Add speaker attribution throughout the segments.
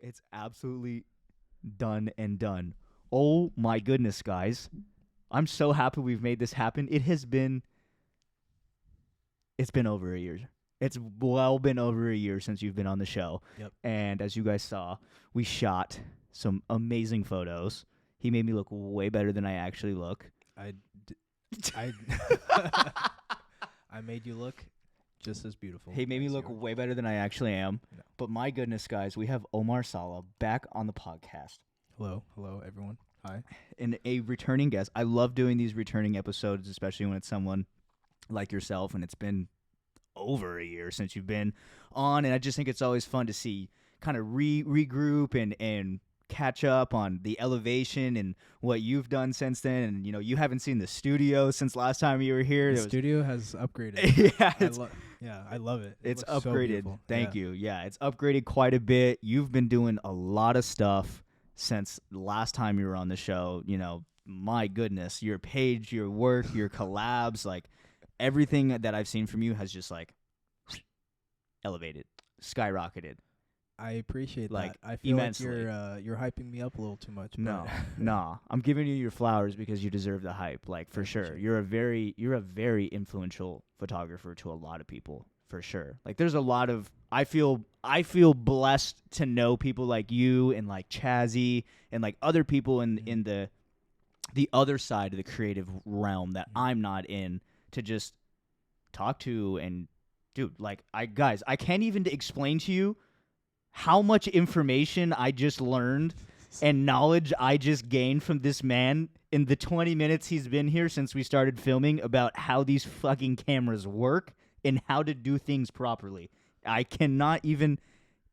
Speaker 1: It's absolutely done and done. Oh my goodness, guys. I'm so happy we've made this happen. It's been over a year. It's well been over a year since you've been on the show.
Speaker 2: Yep.
Speaker 1: And as you guys saw, we shot some amazing photos. He made me look way better than I actually look.
Speaker 2: I I made you look just as beautiful.
Speaker 1: He made me
Speaker 2: as
Speaker 1: look
Speaker 2: you are.
Speaker 1: way better than I actually am.
Speaker 2: No.
Speaker 1: But my goodness, guys, we have Omar Salah back on the podcast.
Speaker 2: Hello, everyone. Hi.
Speaker 1: And a returning guest. I love doing these returning episodes, especially when it's someone like yourself, and it's been over a year since you've been on, and I just think it's always fun to see kind of regroup and catch up on the elevation and what you've done since then. And you haven't seen the studio since last time you were here.
Speaker 2: The studio has upgraded. I love it.
Speaker 1: It's
Speaker 2: looks so
Speaker 1: upgraded.
Speaker 2: beautiful.
Speaker 1: Thank you. Yeah, it's upgraded quite a bit. You've been doing a lot of stuff since last time you were on the show. My goodness, your page, your work, your collabs, like everything that I've seen from you has just like elevated, skyrocketed.
Speaker 2: I appreciate
Speaker 1: Like,
Speaker 2: that. I feel
Speaker 1: immensely.
Speaker 2: like you're hyping me up a little too much.
Speaker 1: No,
Speaker 2: but
Speaker 1: nah. I'm giving you your flowers because you deserve the hype. Like, for
Speaker 2: I
Speaker 1: sure.
Speaker 2: appreciate
Speaker 1: You're a very influential photographer to a lot of people, for sure. Like, there's a lot of I feel blessed to know people like you and like Chazzy and like other people in the other side of the creative realm that I'm not in, to just talk to. And dude, like, I can't even explain to you how much information I just learned and knowledge I just gained from this man in the 20 minutes he's been here since we started filming about how these fucking cameras work and how to do things properly. I cannot even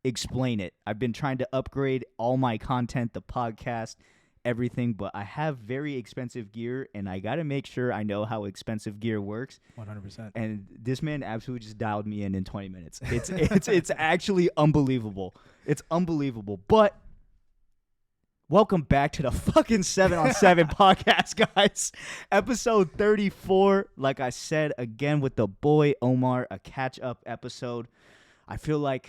Speaker 1: explain it. I've been trying to upgrade all my content, the podcast, everything, but I have very expensive gear, and I got to make sure I know how expensive gear works.
Speaker 2: 100%.
Speaker 1: And this man absolutely just dialed me in 20 minutes. It's actually unbelievable. It's unbelievable. But welcome back to the fucking 7 on 7 podcast, guys. Episode 34. Like I said, again with the boy Omar, a catch-up episode. I feel like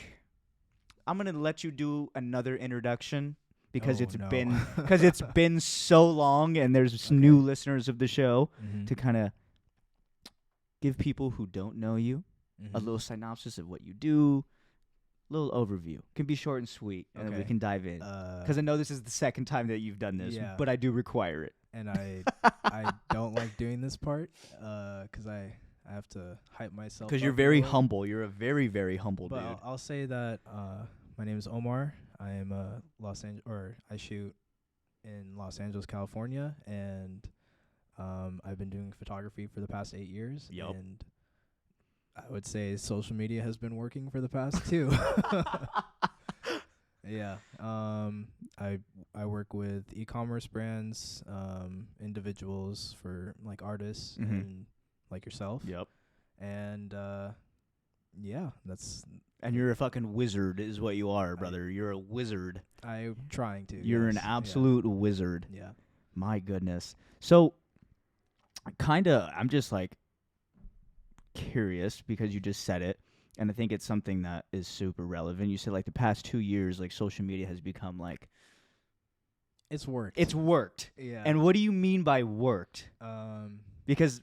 Speaker 1: I'm going to let you do another introduction because
Speaker 2: Oh, no.
Speaker 1: it's been so long, and there's new listeners of the show
Speaker 2: Mhm.
Speaker 1: to kind of give people who don't know you a
Speaker 2: Mhm.
Speaker 1: little synopsis of what you do, a little overview. Can be short and sweet, and then we
Speaker 2: Okay.
Speaker 1: can dive in. Because I know this is the second time that you've done this,
Speaker 2: Yeah.
Speaker 1: but I do require it.
Speaker 2: And I don't like doing this part because I have to hype myself.
Speaker 1: Because you're
Speaker 2: up a
Speaker 1: very
Speaker 2: little.
Speaker 1: humble. You're a very, very humble
Speaker 2: But
Speaker 1: dude.
Speaker 2: I'll say that my name is Omar. I am I shoot in Los Angeles, California, and I've been doing photography for the past 8 years.
Speaker 1: Yup.
Speaker 2: And I would say social media has been working for the past 2. Yeah. I work with e-commerce brands, individuals for like artists
Speaker 1: Mhm.
Speaker 2: and like yourself.
Speaker 1: Yep.
Speaker 2: And yeah, that's
Speaker 1: And you're a fucking wizard is what you are, brother. You're a wizard.
Speaker 2: I'm trying to.
Speaker 1: You're an
Speaker 2: yes,
Speaker 1: absolute wizard.
Speaker 2: Yeah.
Speaker 1: My goodness. So, I'm just like curious because you just said it, and I think it's something that is super relevant. You said like the past 2 years, like social media has become like
Speaker 2: It's worked.
Speaker 1: it's worked.
Speaker 2: Yeah.
Speaker 1: And what do you mean by worked? Because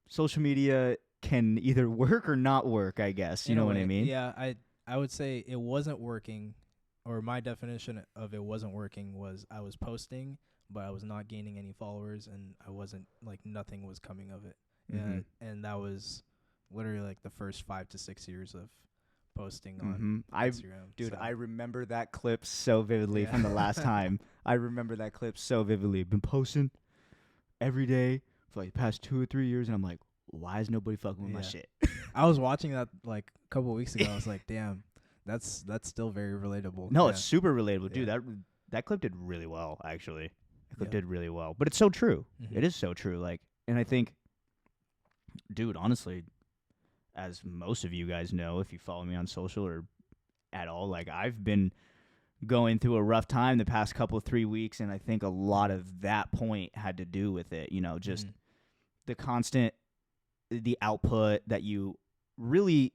Speaker 1: social media can either work or not work, I guess. You
Speaker 2: in a
Speaker 1: know what I
Speaker 2: way,
Speaker 1: mean?
Speaker 2: Yeah, I would say it wasn't working, or my definition of it wasn't working was I was posting, but I was not gaining any followers, and I wasn't like nothing was coming of it.
Speaker 1: Mhm.
Speaker 2: And that was literally like the first 5 to 6 years of posting
Speaker 1: Mhm.
Speaker 2: on
Speaker 1: I've
Speaker 2: Instagram.
Speaker 1: Dude,
Speaker 2: so.
Speaker 1: I remember that clip so vividly from the last time. I remember that clip so vividly. Been posting every day for like the past 2 or 3 years, and I'm like, why is nobody fucking with my
Speaker 2: Yeah.
Speaker 1: shit?
Speaker 2: I was watching that like a couple of weeks ago. I was like, damn, that's still very relatable.
Speaker 1: No,
Speaker 2: Yeah.
Speaker 1: it's super relatable, dude.
Speaker 2: Yeah.
Speaker 1: That clip did really well, actually. That clip
Speaker 2: Yeah.
Speaker 1: did really well, but it's so true.
Speaker 2: Mhm.
Speaker 1: It is so true. Like, and I think, dude, honestly, as most of you guys know, if you follow me on social or at all, like I've been going through a rough time the past couple of 3 weeks, and I think a lot of that point had to do with it. Just
Speaker 2: Mhm.
Speaker 1: the constant, the output that you really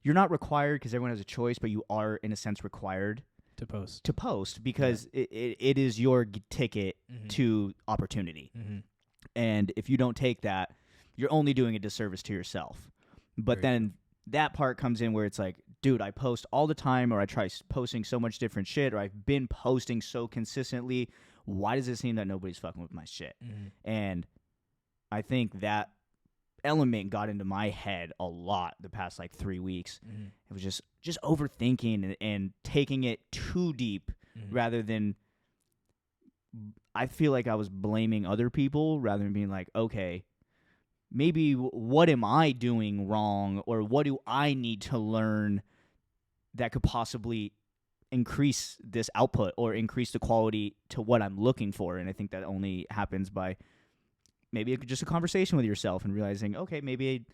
Speaker 1: you're not required because everyone has a choice, but you are in a sense required
Speaker 2: to post
Speaker 1: because it is your ticket to opportunity. And if you don't take that, you're only doing a disservice to yourself. But then that part comes in where it's like, dude, I post all the time, or I try posting so much different shit, or I've been posting so consistently. Why does it seem that nobody's fucking with my shit? And I think that element got into my head a lot the past like 3 weeks. It was just overthinking and taking it too deep rather than, I feel like I was blaming other people rather than being like, okay, maybe what am I doing wrong, or what do I need to learn that could possibly increase this output or increase the quality to what I'm looking for. And I think that only happens by maybe just a conversation with yourself and realizing, okay, maybe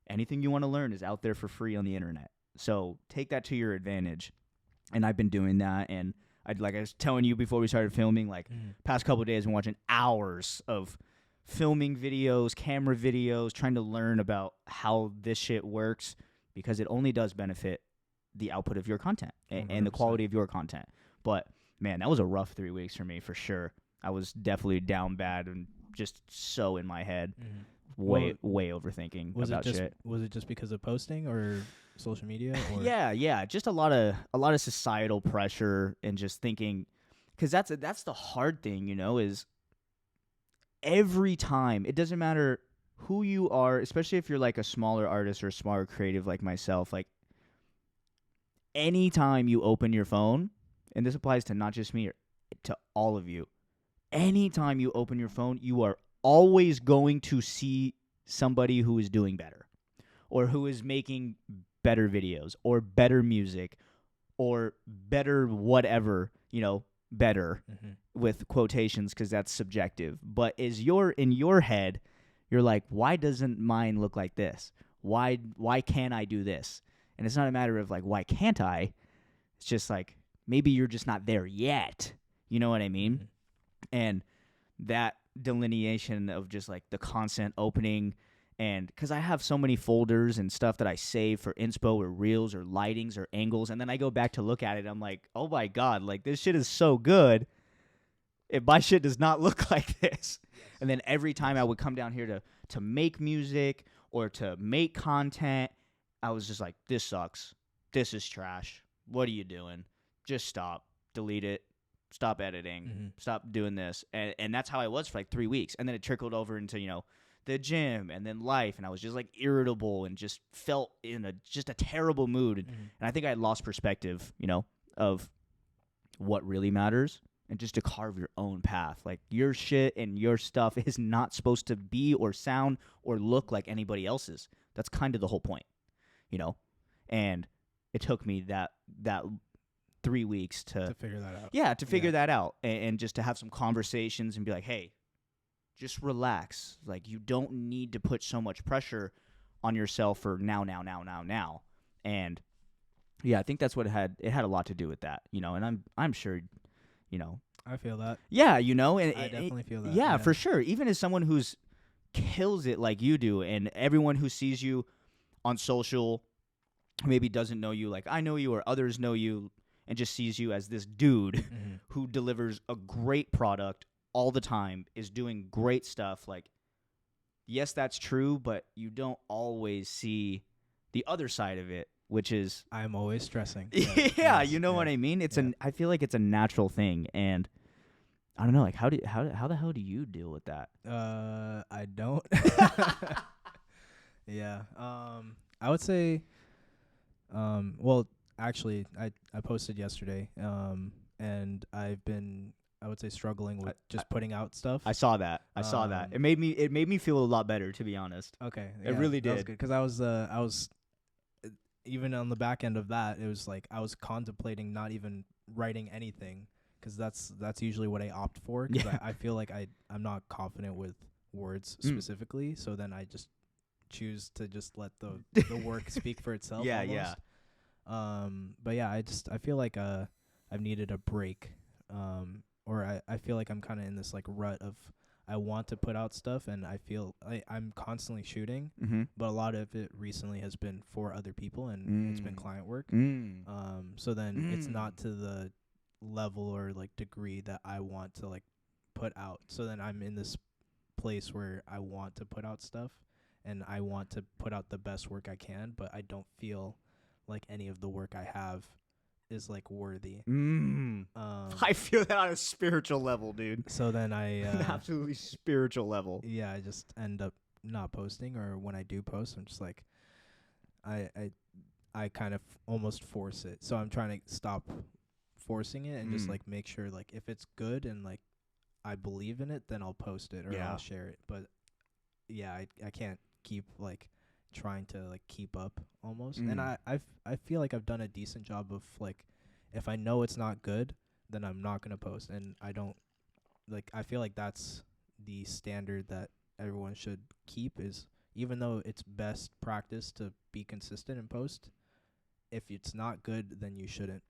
Speaker 1: anything you want to learn is out there for free on the internet. So take that to your advantage. And I've been doing that. And like I was telling you before we started filming, like past couple of days, I've been watching hours of filming videos, camera videos, trying to learn about how this shit works, because it only does benefit the output of your content and the quality of your content. But man, that was a rough 3 weeks for me, for sure. I was definitely down bad and just so in my head, way overthinking about shit.
Speaker 2: Was it just because of posting or social media? Or?
Speaker 1: Yeah, just a lot of societal pressure and just thinking, because that's the hard thing, is every time, it doesn't matter who you are, especially if you're like a smaller artist or a smaller creative like myself, like anytime you open your phone, and this applies to not just me, to all of you, anytime you open your phone, you are always going to see somebody who is doing better, or who is making better videos, or better music, or better whatever, better with quotations, because that's subjective. But in your head, you're like, why doesn't mine look like this? Why can't I do this? And it's not a matter of like, why can't I? It's just like, maybe you're just not there yet. You know what I mean? And that delineation of just like the constant opening, and because I have so many folders and stuff that I save for inspo or reels or lightings or angles, and then I go back to look at it, I'm like, oh my God, like this shit is so good. If my shit does not look like this. And then every time I would come down here to make music or to make content, I was just like, this sucks. This is trash. What are you doing? Just stop. Delete it. Stop editing. Stop doing this. And that's how I was for like 3 weeks. And then it trickled over into, the gym and then life. And I was just like irritable and just felt in just a terrible mood. And I think I had lost perspective, of what really matters, and just to carve your own path. Like your shit and your stuff is not supposed to be or sound or look like anybody else's. That's kind of the whole point. And it took me that 3 weeks to
Speaker 2: figure that out.
Speaker 1: Yeah, to figure that out, and just to have some conversations and be like, hey, just relax. Like, you don't need to put so much pressure on yourself for now. And yeah, I think that's what it had a lot to do with that, and I'm sure,
Speaker 2: I feel that.
Speaker 1: Yeah, and
Speaker 2: I definitely feel that.
Speaker 1: Yeah, for sure. Even as someone who's kills it like you do, and everyone who sees you on social maybe doesn't know you like I know you or others know you, and just sees you as this dude who delivers a great product all the time, is doing great stuff. Like, yes, that's true, but you don't always see the other side of it, which is
Speaker 2: I'm always stressing.
Speaker 1: Yeah, you know what I mean? It's I feel like it's a natural thing, and I don't know, like how the hell do you deal with that?
Speaker 2: I don't. Yeah. I would say well, actually I posted yesterday, and I've been, I would say, struggling with just putting out stuff.
Speaker 1: I saw that. It made me feel a lot better, to be honest.
Speaker 2: Okay.
Speaker 1: It really did.
Speaker 2: That was good, because I was even on the back end of that, it was like I was contemplating not even writing anything, because that's usually what I opt for, because I feel like I'm not confident with words specifically, so then I just choose to just let the work speak for itself.
Speaker 1: Yeah,
Speaker 2: almost.
Speaker 1: yeah.
Speaker 2: But yeah, I feel like I've needed a break, or I feel like I'm kind of in this like rut of I want to put out stuff, and I feel I'm constantly shooting,
Speaker 1: Mm-hmm.
Speaker 2: but a lot of it recently has been for other people, and it's been client work. So then it's not to the level or like degree that I want to like put out. So then I'm in this place where I want to put out stuff, and I want to put out the best work I can, but I don't feel like any of the work I have is like worthy.
Speaker 1: I feel that on a spiritual level, dude.
Speaker 2: So then
Speaker 1: An absolutely spiritual level.
Speaker 2: yeah, I just end up not posting, or when I do post, I'm just like, I kind of almost force it. So I'm trying to stop forcing it and just like make sure like if it's good and like I believe in it, then I'll post it or I'll share it. But yeah, I can't keep like trying to like keep up almost. And I feel like I've done a decent job of like, if I know it's not good, then I'm not gonna post. And I don't like, I feel like that's the standard that everyone should keep, is even though it's best practice to be consistent and post, if it's not good, then you shouldn't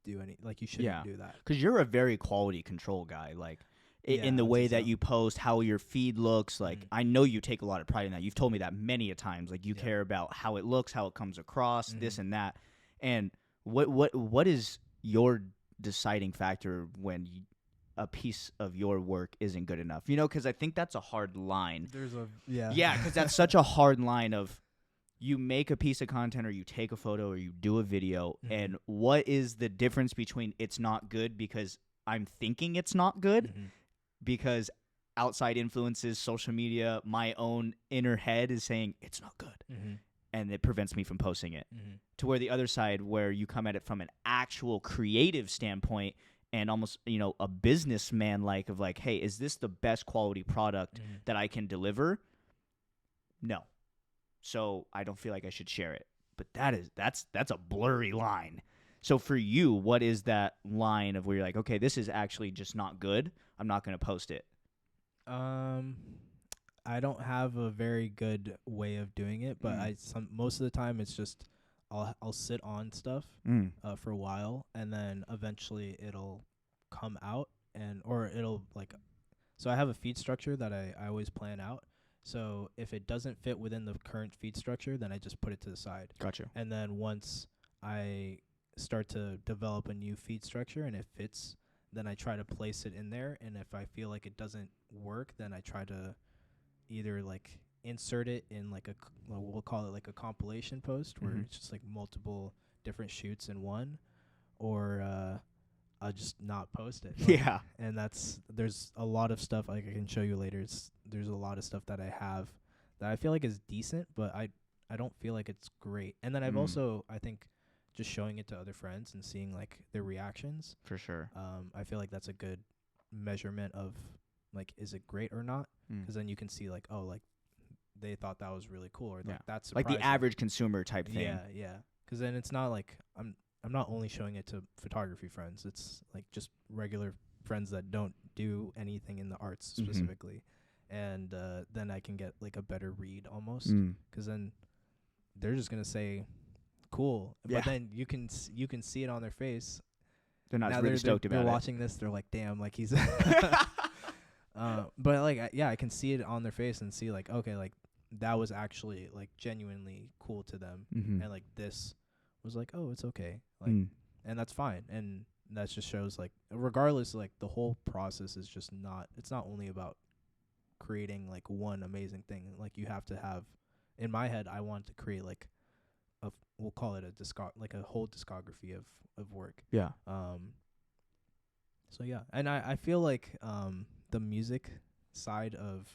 Speaker 2: do any, like you shouldn't do that.
Speaker 1: Because you're a very quality control guy, like in the way that you post, how your feed looks. Like I know you take a lot of pride in that. You've told me that many a times. Like you care about how it looks, how it comes across, this and that. And what is your deciding factor when a piece of your work isn't good enough? You know, because I think that's a hard line. Because that's such a hard line of, you make a piece of content or you take a photo or you do a video, and what is the difference between it's not good because I'm thinking it's not good, because outside influences, social media, my own inner head is saying it's not good, and it prevents me from posting it, to where the other side, where you come at it from an actual creative standpoint and almost, you know, a businessman like, of like, hey, is this the best quality product that I can deliver? No. So I don't feel like I should share it. But that's a blurry line. So for you, what is that line of where you're like, okay, this is actually just not good, I'm not going to post it?
Speaker 2: I don't have a very good way of doing it, but most of the time it's just I'll sit on stuff for a while, and then eventually it'll come out, or it'll like, so I have a feed structure that I always plan out. So if it doesn't fit within the current feed structure, then I just put it to the side.
Speaker 1: Gotcha.
Speaker 2: And then once I start to develop a new feed structure and it fits, then I try to place it in there. And if I feel like it doesn't work, then I try to either like insert it in like we'll call it like a compilation post, where it's just like multiple different shoots in one, or I'll just not post it.
Speaker 1: Yeah.
Speaker 2: And there's a lot of stuff, like I can show you later. There's a lot of stuff that I have that I feel like is decent, but I don't feel like it's great. And then I've also, I think, just showing it to other friends and seeing like their reactions.
Speaker 1: For sure.
Speaker 2: I feel like that's a good measurement of like, is it great or not? Because then you can see like, oh, like they thought that was really cool, or like that's
Speaker 1: like the average consumer type thing.
Speaker 2: Yeah. Because then it's not like I'm not only showing it to photography friends. It's like just regular friends that don't do anything in the arts specifically. And then I can get like a better read almost, because then they're just going to say, cool.
Speaker 1: Yeah.
Speaker 2: But then you can see it on their face.
Speaker 1: They're not really stoked about it.
Speaker 2: They're watching this. They're like, damn, like he's... but like, I can see it on their face and see like, okay, like that was actually like genuinely cool to them. And like this was like, oh, it's okay. Like, and that's fine. And that just shows like, regardless, like the whole process is just it's not only about creating like one amazing thing. Like you have to have, in my head, I want to create like we'll call it a whole discography of work.
Speaker 1: Yeah.
Speaker 2: So yeah, and I feel like the music side of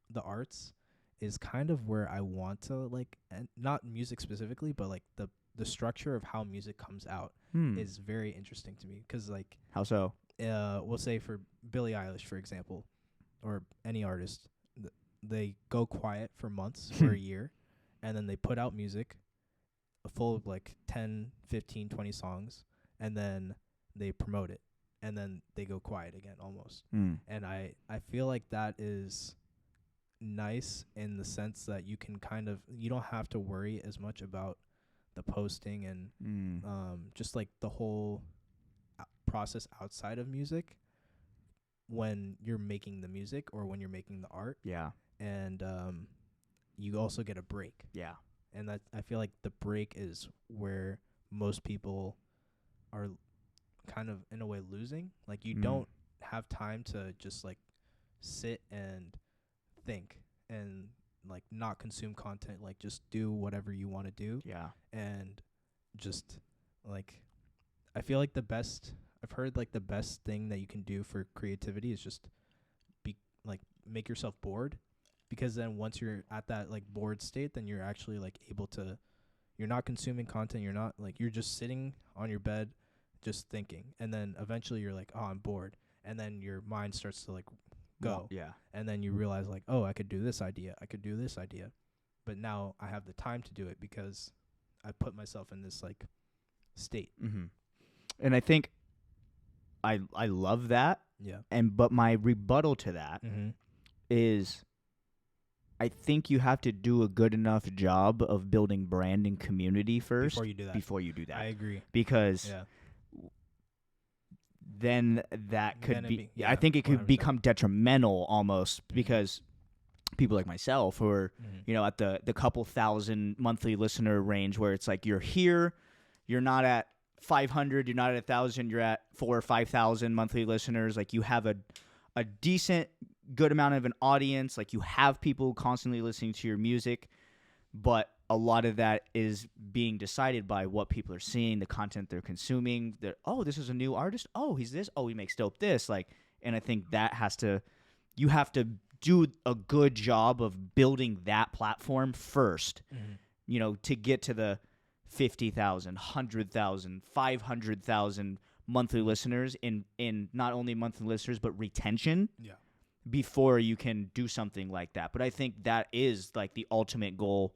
Speaker 2: the arts is kind of where I want to like, and not music specifically, but like the structure of how music comes out is very interesting to me. 'Cause like,
Speaker 1: how so?
Speaker 2: We'll say for Billie Eilish, for example, or any artist, they go quiet for months or a year, and then they put out music, a full of like 10, 15, 20 songs, and then they promote it, and then they go quiet again almost. And I feel like that is nice in the sense that you don't have to worry as much about the posting and just like the whole process outside of music. when you're making the music or when you're making the art,
Speaker 1: Yeah.
Speaker 2: and you also get a break.
Speaker 1: Yeah.
Speaker 2: And that, I feel like the break is where most people are kind of in a way losing. Like you don't have time to just like sit and think and like not consume content, like just do whatever you want to do.
Speaker 1: Yeah.
Speaker 2: And just like, I feel like I've heard like the best thing that you can do for creativity is just be like make yourself bored, because then once you're at that like bored state, then you're actually like able to, you're not consuming content, you're not like, you're just sitting on your bed just thinking, and then eventually you're like, oh, I'm bored, and then your mind starts to like go.
Speaker 1: Yeah.
Speaker 2: And then you realize like, oh, I could do this idea, but now I have the time to do it because I put myself in this like state.
Speaker 1: And I think I love that.
Speaker 2: Yeah.
Speaker 1: But my rebuttal to that is, I think you have to do a good enough job of building brand and community first
Speaker 2: before you do that. I agree.
Speaker 1: Because then that could I think it could
Speaker 2: 100%.
Speaker 1: become detrimental almost, because people like myself who are, at the couple thousand monthly listener range, where it's like you're here, you're not at 500, you're not at 1,000, you're at 4,000 or 5,000 monthly listeners. Like you have a decent good amount of an audience, like you have people constantly listening to your music, but a lot of that is being decided by what people are seeing, the content they're consuming. Oh, this is a new artist. Oh, he's this. Oh, he makes dope this. Like, and I think that you have to do a good job of building that platform first, to get to the 50,000, 100,000, 500,000 monthly listeners in not only monthly listeners, but retention.
Speaker 2: Yeah.
Speaker 1: Before you can do something like that. But I think that is like the ultimate goal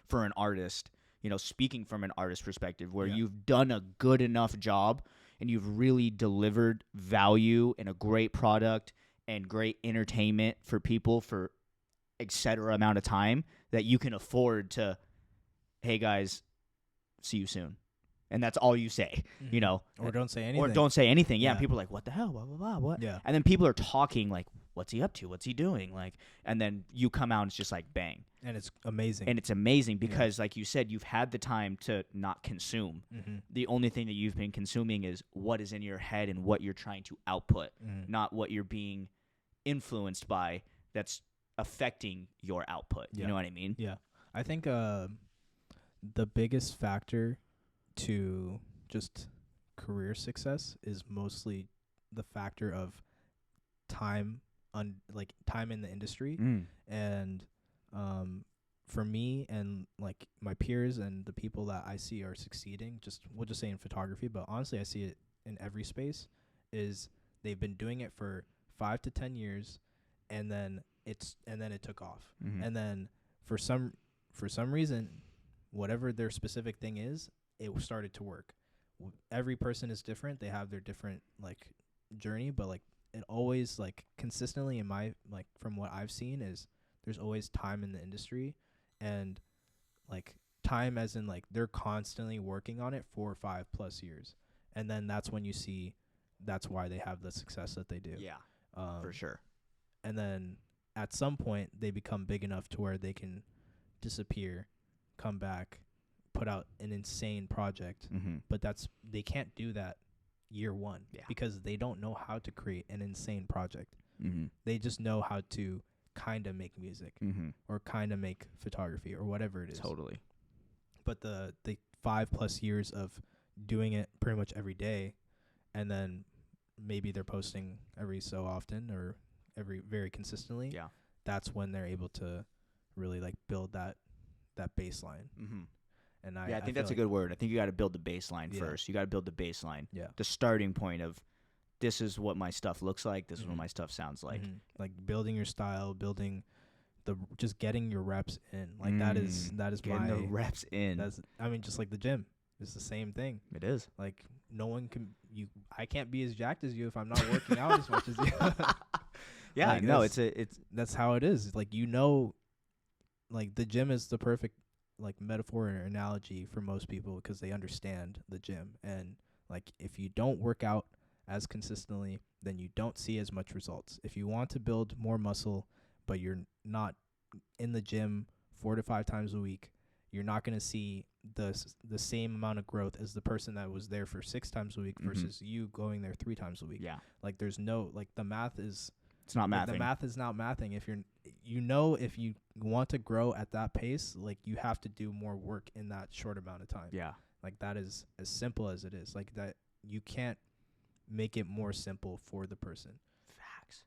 Speaker 1: for an artist, speaking from an artist perspective, where you've done a good enough job and you've really delivered value and a great product and great entertainment for people for et cetera amount of time, that you can afford to, hey guys, see you soon. And that's all you say,
Speaker 2: Or don't say anything.
Speaker 1: Or don't say anything. Yeah. And people are like, what the hell? Blah, blah, blah. What?
Speaker 2: Yeah.
Speaker 1: And then people are talking like, what's he up to? What's he doing? Like, and then you come out and it's just like, bang.
Speaker 2: And it's amazing.
Speaker 1: And it's amazing because, like you said, you've had the time to not consume. The only thing that you've been consuming is what is in your head and what you're trying to output, not what you're being influenced by that's affecting your output. You know what I mean?
Speaker 2: Yeah. I think the biggest factor to just career success is mostly the factor of time in the industry. And for me and like my peers and the people that I see are succeeding, we'll just say in photography, but honestly I see it in every space, is they've been doing it for 5 to 10 years, and then it took off. And then for some reason, whatever their specific thing is, it started to work. Every person is different. They have their different like journey, but like it always like consistently in my like from what I've seen is there's always time in the industry, and like time as in like they're constantly working on it for 5+ years, and then that's when you see that's why they have the success that they do.
Speaker 1: Yeah, for sure.
Speaker 2: And then at some point they become big enough to where they can disappear, come back, put out an insane project, but they can't do that year one because they don't know how to create an insane project. They just know how to kind of make music or kind of make photography or whatever it is.
Speaker 1: Totally.
Speaker 2: But the 5+ years of doing it pretty much every day, and then maybe they're posting every so often or very consistently. Yeah, that's when they're able to really like build that baseline. And
Speaker 1: I think that's a good word. I think you got to build the baseline first. You got to build the baseline.
Speaker 2: Yeah.
Speaker 1: The starting point of this is what my stuff looks like. This is what my stuff sounds like.
Speaker 2: Like building your style, just getting your reps in. Like that is
Speaker 1: getting the reps in.
Speaker 2: Just like the gym. It's the same thing.
Speaker 1: It is.
Speaker 2: Like no one can I can't be as jacked as you if I'm not working out as much as you.
Speaker 1: Yeah,
Speaker 2: like
Speaker 1: no,
Speaker 2: that's how it is. Like like the gym is the perfect like metaphor or analogy for most people because they understand the gym. And like if you don't work out as consistently, then you don't see as much results. If you want to build more muscle, but you're not in the gym 4 to 5 times a week, you're not going to see the same amount of growth as the person that was there for 6 times a week versus you going there 3 times a week.
Speaker 1: Yeah.
Speaker 2: Like there's no, like the math is,
Speaker 1: it's not mathing.
Speaker 2: the math is not mathing. If you're, if you want to grow at that pace, like you have to do more work in that short amount of time.
Speaker 1: Yeah.
Speaker 2: Like that is as simple as it is. Like that, you can't make it more simple for the person.
Speaker 1: Facts.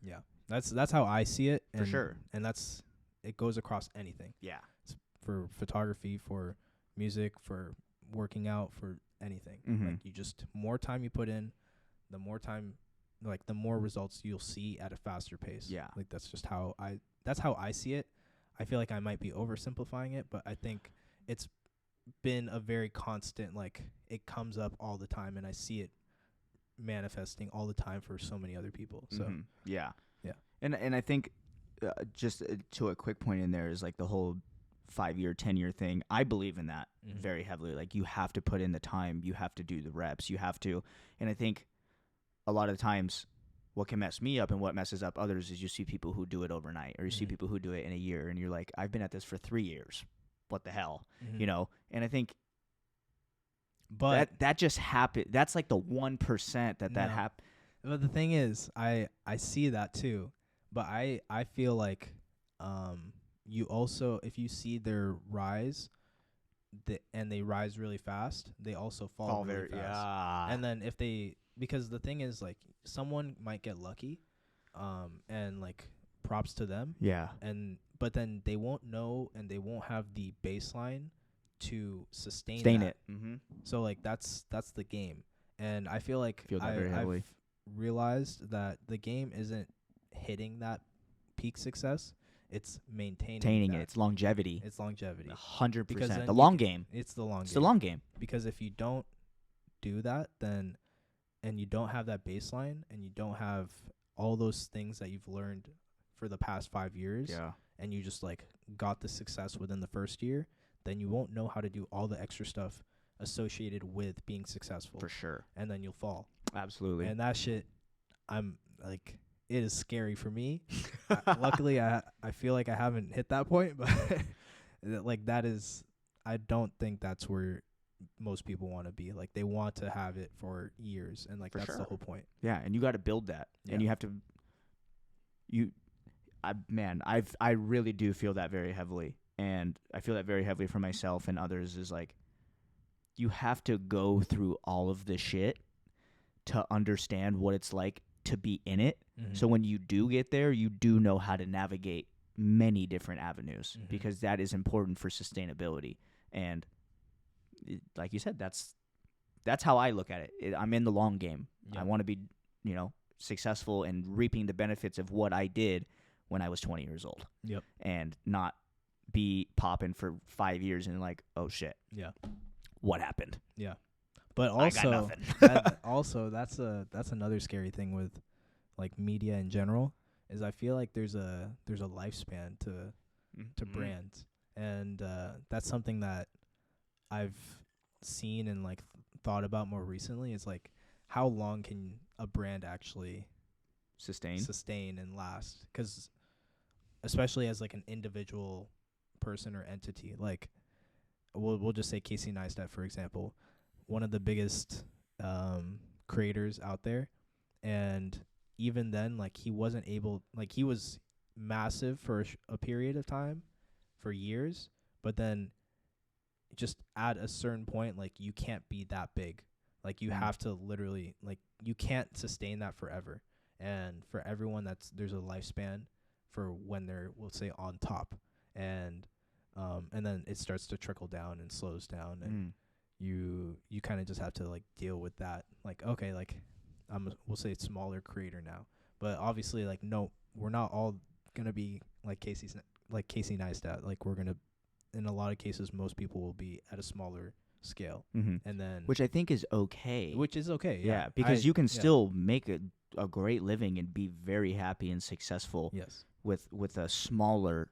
Speaker 2: Yeah. That's how I see it.
Speaker 1: For sure.
Speaker 2: And it goes across anything.
Speaker 1: Yeah.
Speaker 2: It's for photography, for music, for working out, for anything.
Speaker 1: Mm-hmm.
Speaker 2: Like you just, more time you put in, the more time, like the more results you'll see at a faster pace.
Speaker 1: Yeah.
Speaker 2: Like that's just how I see it. I feel like I might be oversimplifying it, but I think it's been a very constant, like it comes up all the time and I see it manifesting all the time for so many other people. So
Speaker 1: yeah.
Speaker 2: Yeah.
Speaker 1: And I think just to a quick point in there is like the whole 5-year, 10-year thing. I believe in that very heavily. Like you have to put in the time, you have to do the reps, you have to. And I think a lot of the times what can mess me up and what messes up others is you see people who do it overnight, or you see people who do it in a year, and you're like, I've been at this for 3 years. What the hell? You know? And I think that just happened. That's like the 1% that happened.
Speaker 2: But the thing is, I see that too. But I feel like you also, if you see their rise, and they rise really fast, they also fall really fast.
Speaker 1: Yeah.
Speaker 2: And then because the thing is, like, someone might get lucky, and like props to them.
Speaker 1: Yeah.
Speaker 2: But then they won't know, and they won't have the baseline to sustain
Speaker 1: it.
Speaker 2: So like that's the game. And I feel like
Speaker 1: very heavily.
Speaker 2: I've realized that the game isn't hitting that peak success. It's maintaining
Speaker 1: it. It's longevity. 100%. The long game.
Speaker 2: It's the long game.
Speaker 1: It's the long game.
Speaker 2: Because if you don't do that, then, and you don't have that baseline, and you don't have all those things that you've learned for the past 5 years, and you just like got the success within the first year, then you won't know how to do all the extra stuff associated with being successful.
Speaker 1: For sure.
Speaker 2: And then you'll fall.
Speaker 1: Absolutely.
Speaker 2: And that shit, I'm like, it is scary for me. Luckily, I feel like I haven't hit that point, but like that is, I don't think that's where most people want to be. Like they want to have it for years, and like that's the whole point.
Speaker 1: Yeah, and you got to build that, and you have to. I really do feel that very heavily, and I feel that very heavily for myself and others. Is like, you have to go through all of the shit to understand what it's like to be in it. So when you do get there, you do know how to navigate many different avenues, because that is important for sustainability. And like you said, that's how I look at it. I'm in the long game. I want to be, successful and reaping the benefits of what I did when I was 20 years old.
Speaker 2: Yep.
Speaker 1: And not be popping for 5 years and like, oh shit.
Speaker 2: Yeah.
Speaker 1: What happened?
Speaker 2: Yeah. But also, that's another scary thing with like media in general, is I feel like there's a lifespan to brands, and that's something that I've seen and like thought about more recently. Is like, how long can a brand actually sustain and last? Because especially as like an individual person or entity, like we'll just say Casey Neistat, for example, one of the biggest creators out there, and even then, like he wasn't able, like he was massive for a period of time, for years, but then just at a certain point, like you can't be that big. Like you have to literally, like you can't sustain that forever. And for everyone, there's a lifespan for when they're, we'll say, on top, and then it starts to trickle down and slows down, and you kind of just have to like deal with that. Like, okay, like we'll say smaller creator now, but obviously, like, no, we're not all gonna be like Casey Neistat. Like we're gonna, in a lot of cases, most people will be at a smaller scale, and then
Speaker 1: which I think is okay.
Speaker 2: Yeah,
Speaker 1: because you can still make a great living and be very happy and successful.
Speaker 2: Yes.
Speaker 1: With a smaller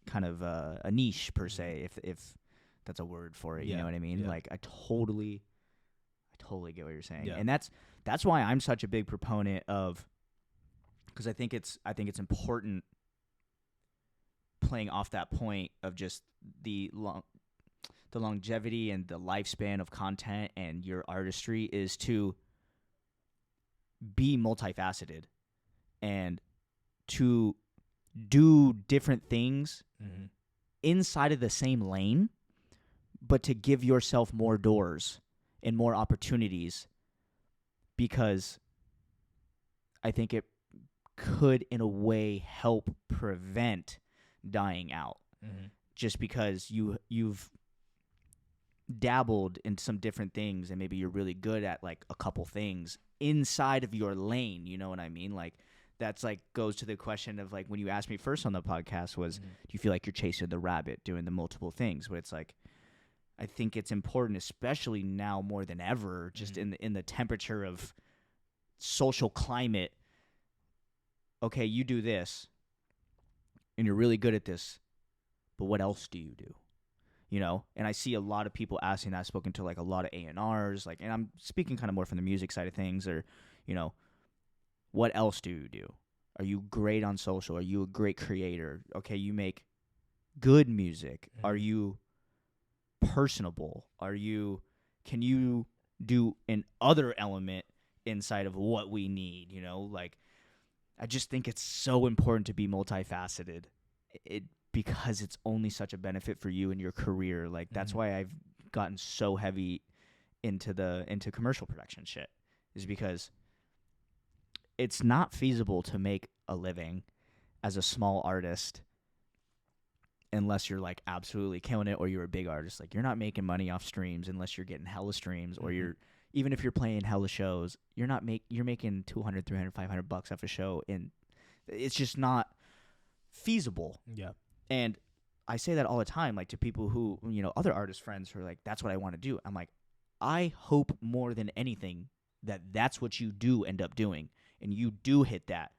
Speaker 1: kind of a niche per se, if that's a word for it. You know what I mean?
Speaker 2: Yeah.
Speaker 1: Like I totally totally get what you're saying.
Speaker 2: Yeah.
Speaker 1: And that's why I'm such a big proponent of, because I think it's important, playing off that point of just the longevity and the lifespan of content and your artistry, is to be multifaceted and to do different things inside of the same lane, but to give yourself more doors and more opportunities, because I think it could, in a way, help prevent dying out. Just because you've dabbled in some different things and maybe you're really good at like a couple things inside of your lane, you know what I mean? Like that's like goes to the question of like when you asked me first on the podcast was, do you feel like you're chasing the rabbit doing the multiple things? But it's like, I think it's important, especially now more than ever, just in the temperature of social climate. Okay, you do this and you're really good at this, but what else do you do? You know, and I see a lot of people asking that. I've spoken to like a lot of A&Rs, like, and I'm speaking kind of more from the music side of things, or, you know, what else do you do? Are you great on social? Are you a great creator? Okay, you make good music. Are you personable? Can you do an other element inside of what we need? You know, like, I just think it's so important to be multifaceted. Because it's only such a benefit for you and your career. Like that's why I've gotten so heavy into commercial production shit, is because it's not feasible to make a living as a small artist unless you're like absolutely killing it, or you're a big artist. Like you're not making money off streams unless you're getting hella streams, or you're, even if you're playing hella shows, you're making 200, 300, 500 bucks off a show, and it's just not feasible.
Speaker 2: Yeah.
Speaker 1: And I say that all the time, like to people who, you know, other artist friends who are like, that's what I want to do. I'm like, I hope more than anything that that's what you do end up doing, and you do hit that.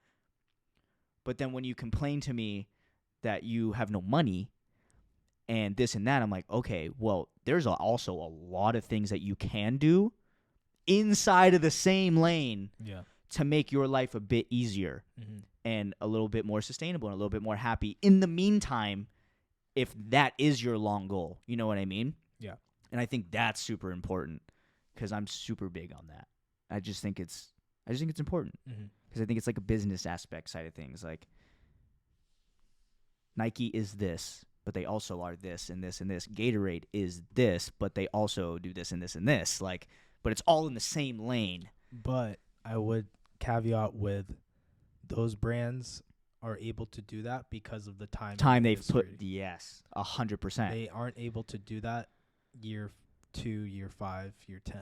Speaker 1: But then when you complain to me that you have no money and this and that, I'm like, okay, well, there's also a lot of things that you can do inside of the same lane to make your life a bit easier. And a little bit more sustainable and a little bit more happy in the meantime, if that is your long goal. You know what I mean?
Speaker 2: Yeah.
Speaker 1: And I think that's super important, because I'm super big on that. I just think it's important, because I think it's like a business aspect side of things. Like Nike is this, but they also are this and this and this. Gatorade is this, but they also do this and this and this. Like, but it's all in the same lane.
Speaker 2: But I would caveat with, those brands are able to do that because of the time
Speaker 1: they've put. Yes, 100%.
Speaker 2: They aren't able to do that year 2, year 5, year 10.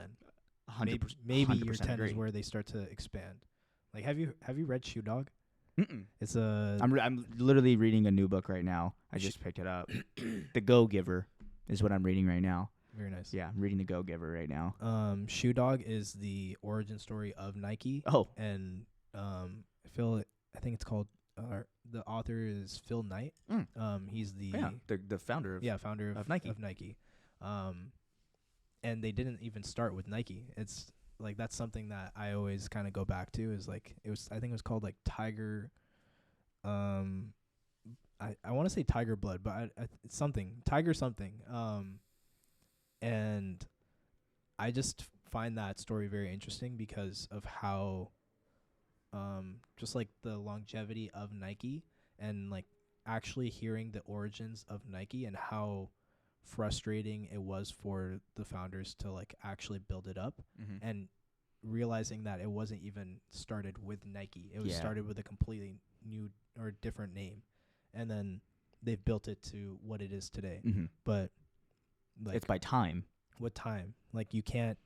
Speaker 1: 100%.
Speaker 2: Maybe year 10 agree. Is where they start to expand. Like, have you read Shoe Dog? It's a.
Speaker 1: I'm literally reading a new book right now. I just picked it up. The Go Giver is what I'm reading right now.
Speaker 2: Very nice.
Speaker 1: Yeah, I'm reading The Go Giver right now.
Speaker 2: Shoe Dog is the origin story of Nike.
Speaker 1: Oh,
Speaker 2: and I think it's called. The author is Phil Knight. He's the
Speaker 1: founder of Nike.
Speaker 2: Of Nike. And they didn't even start with Nike. It's like, that's something that I always kind of go back to, is like, I think it was called like Tiger. I want to say Tiger Blood, but it's something Tiger something. And I just find that story very interesting because of how. Just like the longevity of Nike, and like actually hearing the origins of Nike and how frustrating it was for the founders to like actually build it up, and realizing that it wasn't even started with Nike. It was started with a completely new or different name, and then they've built it to what it is today. But like,
Speaker 1: it's by time.
Speaker 2: What time? Like you can't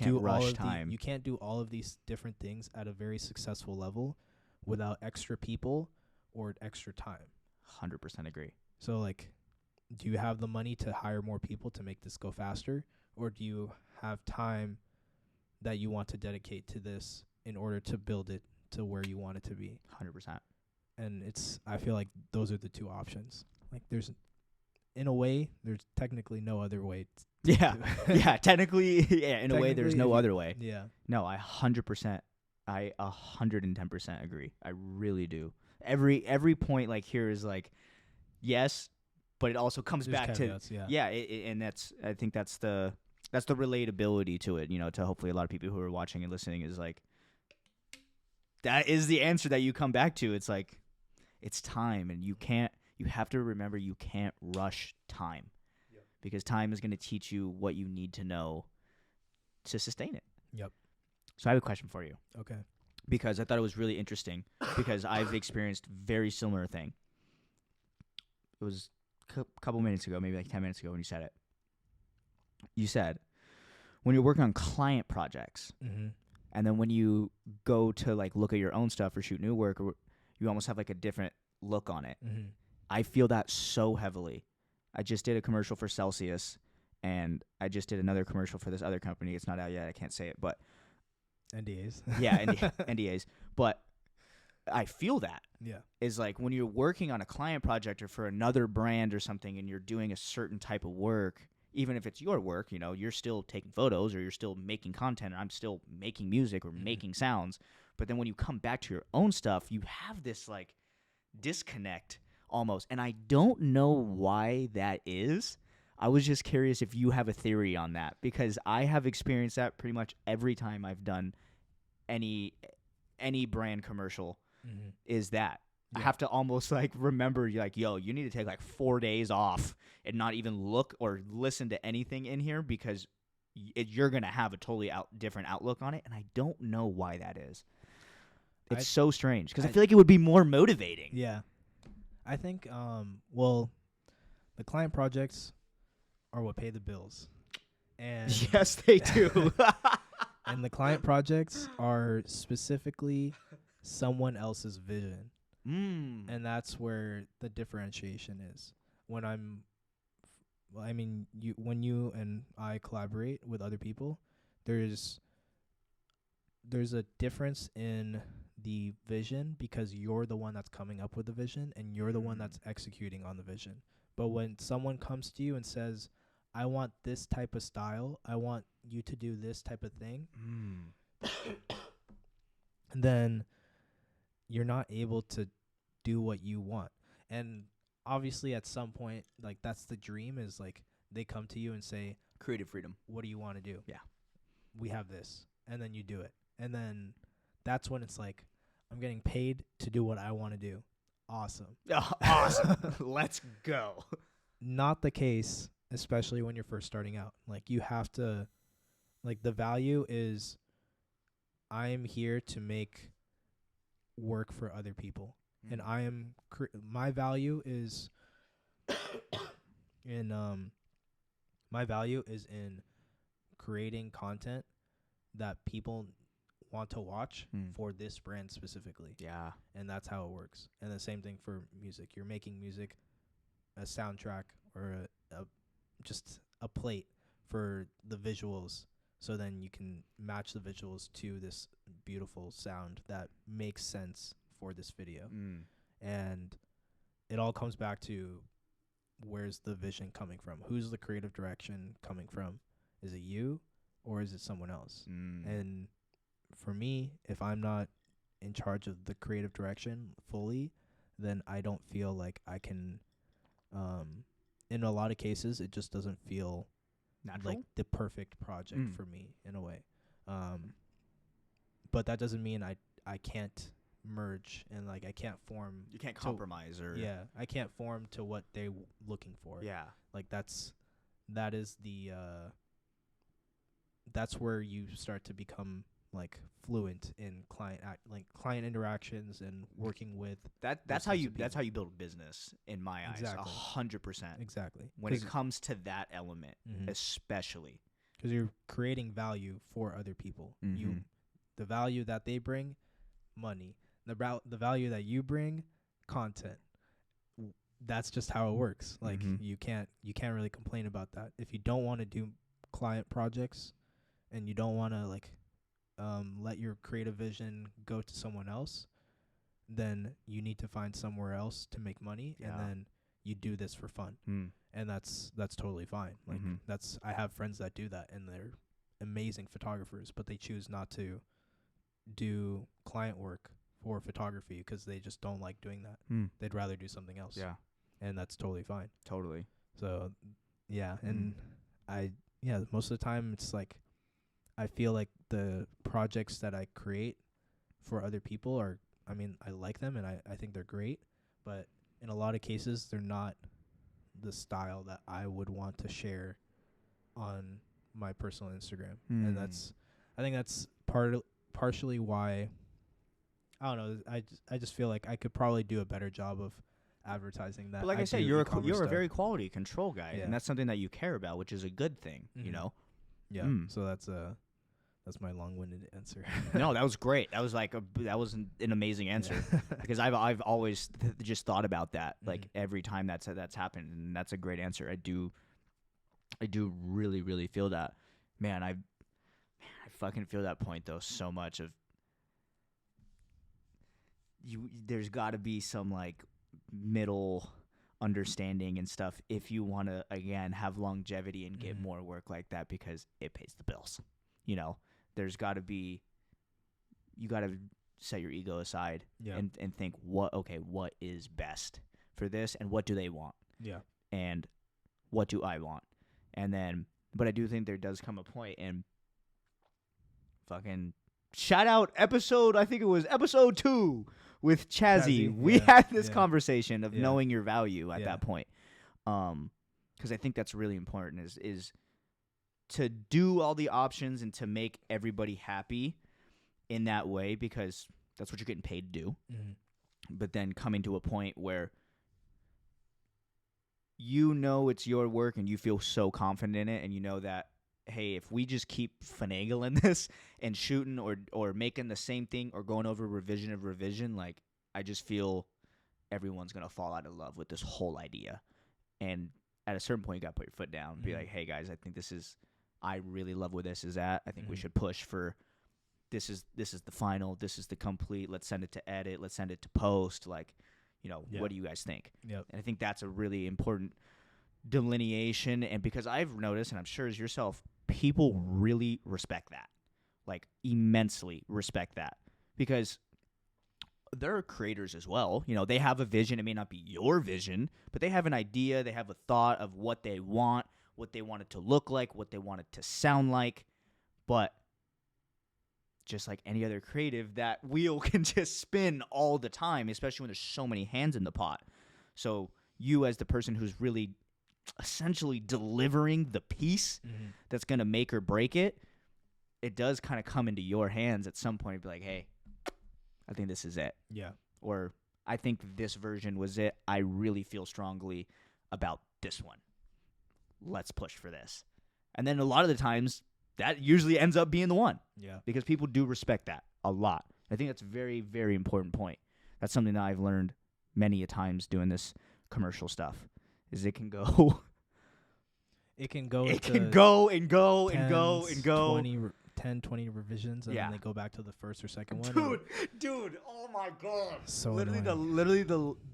Speaker 1: rush time.
Speaker 2: You can't do all of these different things at a very successful level without extra people or extra time.
Speaker 1: 100% agree.
Speaker 2: So, like, do you have the money to hire more people to make this go faster? Or do you have time that you want to dedicate to this in order to build it to where you want it to be?
Speaker 1: 100%.
Speaker 2: And I feel like those are the two options. Like, in a way, there's technically no other way
Speaker 1: Yeah. Yeah. Technically, yeah. In a way, there's no other way.
Speaker 2: Yeah.
Speaker 1: No, I 110% agree. I really do. Every point like here is like, yes, but it also comes
Speaker 2: There's
Speaker 1: back
Speaker 2: caveats,
Speaker 1: to and I think that's the relatability to it. To hopefully a lot of people who are watching and listening is like, that is the answer that you come back to. It's like, it's time, and you have to remember you can't rush time, because time is going to teach you what you need to know to sustain it.
Speaker 2: Yep.
Speaker 1: So I have a question for you,
Speaker 2: Okay.
Speaker 1: because I thought it was really interesting, because I've experienced very similar thing. It was a couple minutes ago, maybe like 10 minutes ago, when you said it. You said, when you're working on client projects,
Speaker 2: Mm-hmm.
Speaker 1: and then when you go to like look at your own stuff or shoot new work, or you almost have like a different look on it.
Speaker 2: Mm-hmm.
Speaker 1: I feel that so heavily. I just did a commercial for Celsius, and I just did another commercial for this other company. It's not out yet. I can't say it, but
Speaker 2: NDAs.
Speaker 1: yeah, NDAs. But I feel that
Speaker 2: Yeah.
Speaker 1: is like when you're working on a client project or for another brand or something, and you're doing a certain type of work, even if it's your work, you're still taking photos or you're still making content, and I'm still making music or making sounds. But then when you come back to your own stuff, you have this like disconnect almost. And I don't know why that is. I was just curious if you have a theory on that, because I have experienced that pretty much every time I've done any brand commercial.
Speaker 2: Mm-hmm.
Speaker 1: Is that I
Speaker 2: Yeah.
Speaker 1: have to almost like remember, like, yo, you need to take like 4 days off and not even look or listen to anything in here, because you're going to have a totally different outlook on it. And I don't know why that is. It's so strange, because I feel like it would be more motivating.
Speaker 2: Yeah. I think, well, the client projects are what pay the bills. And
Speaker 1: Yes, they do.
Speaker 2: and the client projects are specifically someone else's vision. And that's where the differentiation is. When when you and I collaborate with other people, there's a difference in the vision, because you're the one that's coming up with the vision and you're the one that's executing on the vision. But when someone comes to you and says, I want this type of style, I want you to do this type of thing, then you're not able to do what you want. And obviously at some point, like, that's the dream, is like they come to you and say,
Speaker 1: creative freedom.
Speaker 2: what do you want to do?
Speaker 1: Yeah.
Speaker 2: We have this. And then you do it. And then that's when it's like, I'm getting paid to do what I want to do. Awesome.
Speaker 1: Awesome. Let's go.
Speaker 2: Not the case, especially when you're first starting out. Like, you have to, like, the value is, I am here to make work for other people. And I am, my value is in, creating content that people want to watch for this brand specifically.
Speaker 1: Yeah.
Speaker 2: And that's how it works. And the same thing for music. You're making music, a soundtrack, or just a plate for the visuals, so then you can match the visuals to this beautiful sound that makes sense for this video. And it all comes back to, where's the vision coming from? Who's the creative direction coming from? Is it you, or is it someone else? And for me, if I'm not in charge of the creative direction fully, then I don't feel like I can, in a lot of cases, it just doesn't feel
Speaker 1: Natural?
Speaker 2: like the perfect project for me, in a way. But that doesn't mean I can't merge, and like I can't form.
Speaker 1: You can't compromise
Speaker 2: I can't form to what they're looking for.
Speaker 1: Yeah.
Speaker 2: Like that's where you start to become like fluent in client interactions and working with
Speaker 1: That's how you build a business, in my eyes.
Speaker 2: Exactly.
Speaker 1: 100%.
Speaker 2: Exactly.
Speaker 1: When it comes to that element, especially.
Speaker 2: Because you're creating value for other people. The value that they bring, money. The value that you bring, content. That's just how it works. Like you can't really complain about that. If you don't want to do client projects, and you don't want to like let your creative vision go to someone else, then you need to find somewhere else to make money, and then you do this for fun. And that's totally fine. Like I have friends that do that, and they're amazing photographers, but they choose not to do client work for photography because they just don't like doing that. They'd rather do something else.
Speaker 1: Yeah.
Speaker 2: And that's totally fine.
Speaker 1: Totally.
Speaker 2: So yeah, and most of the time it's like I feel like the projects that I create for other people are, I mean, I like them and I think they're great, but in a lot of cases they're not the style that I would want to share on my personal Instagram. And I think that's partially why, I don't know, I just feel like I could probably do a better job of advertising that.
Speaker 1: But like I said, you're a very quality control guy, and that's something that you care about, which is a good thing, you know.
Speaker 2: Yeah. So that's my long-winded answer.
Speaker 1: No, that was great. That was that was an amazing answer because I've always just thought about that like every time that's happened, and that's a great answer. I do really, really feel that. Man, I fucking feel that point though so much of there's got to be some like middle understanding and stuff if you want to again have longevity and get more work like that because it pays the bills. You know, there's got to be, you got to set your ego aside and think what is best for this and what do they want?
Speaker 2: Yeah.
Speaker 1: And what do I want? And then, but I do think there does come a point, and fucking shout out I think it was episode 2 with Chazzy. We had this conversation of knowing your value at that point. 'Cause I think that's really important is to do all the options and to make everybody happy in that way, because that's what you're getting paid to do. But then coming to a point where you know it's your work and you feel so confident in it, and you know that, hey, if we just keep finagling this and shooting or making the same thing or going over revision, like I just feel everyone's going to fall out of love with this whole idea. And at a certain point, you got to put your foot down and be like, hey, guys, I think I really love where this is at. I think we should push for this is the final. This is the complete. Let's send it to edit. Let's send it to post. Like, you know, what do you guys think? And I think that's a really important delineation. And because I've noticed, and I'm sure as yourself, people really respect that, like immensely respect that, because they're creators as well. You know, they have a vision. It may not be your vision, but they have an idea. They have a thought of what they want it to look like, what they want it to sound like. But just like any other creative, that wheel can just spin all the time, especially when there's so many hands in the pot. So you, as the person who's really essentially delivering the piece that's going to make or break it, it does kind of come into your hands at some point and be like, hey, I think this is it. Yeah. Or I think this version was it. I really feel strongly about this one. Let's push for this. And then a lot of the times that usually ends up being the one. Yeah. Because people do respect that a lot. I think that's a very, very important point. That's something that I've learned many a times doing this commercial stuff, is it can go.
Speaker 2: It can go.
Speaker 1: It can go and go and go and go.
Speaker 2: 20 revisions, and then they go back to the first or second one.
Speaker 1: Dude, oh my god!
Speaker 2: So
Speaker 1: literally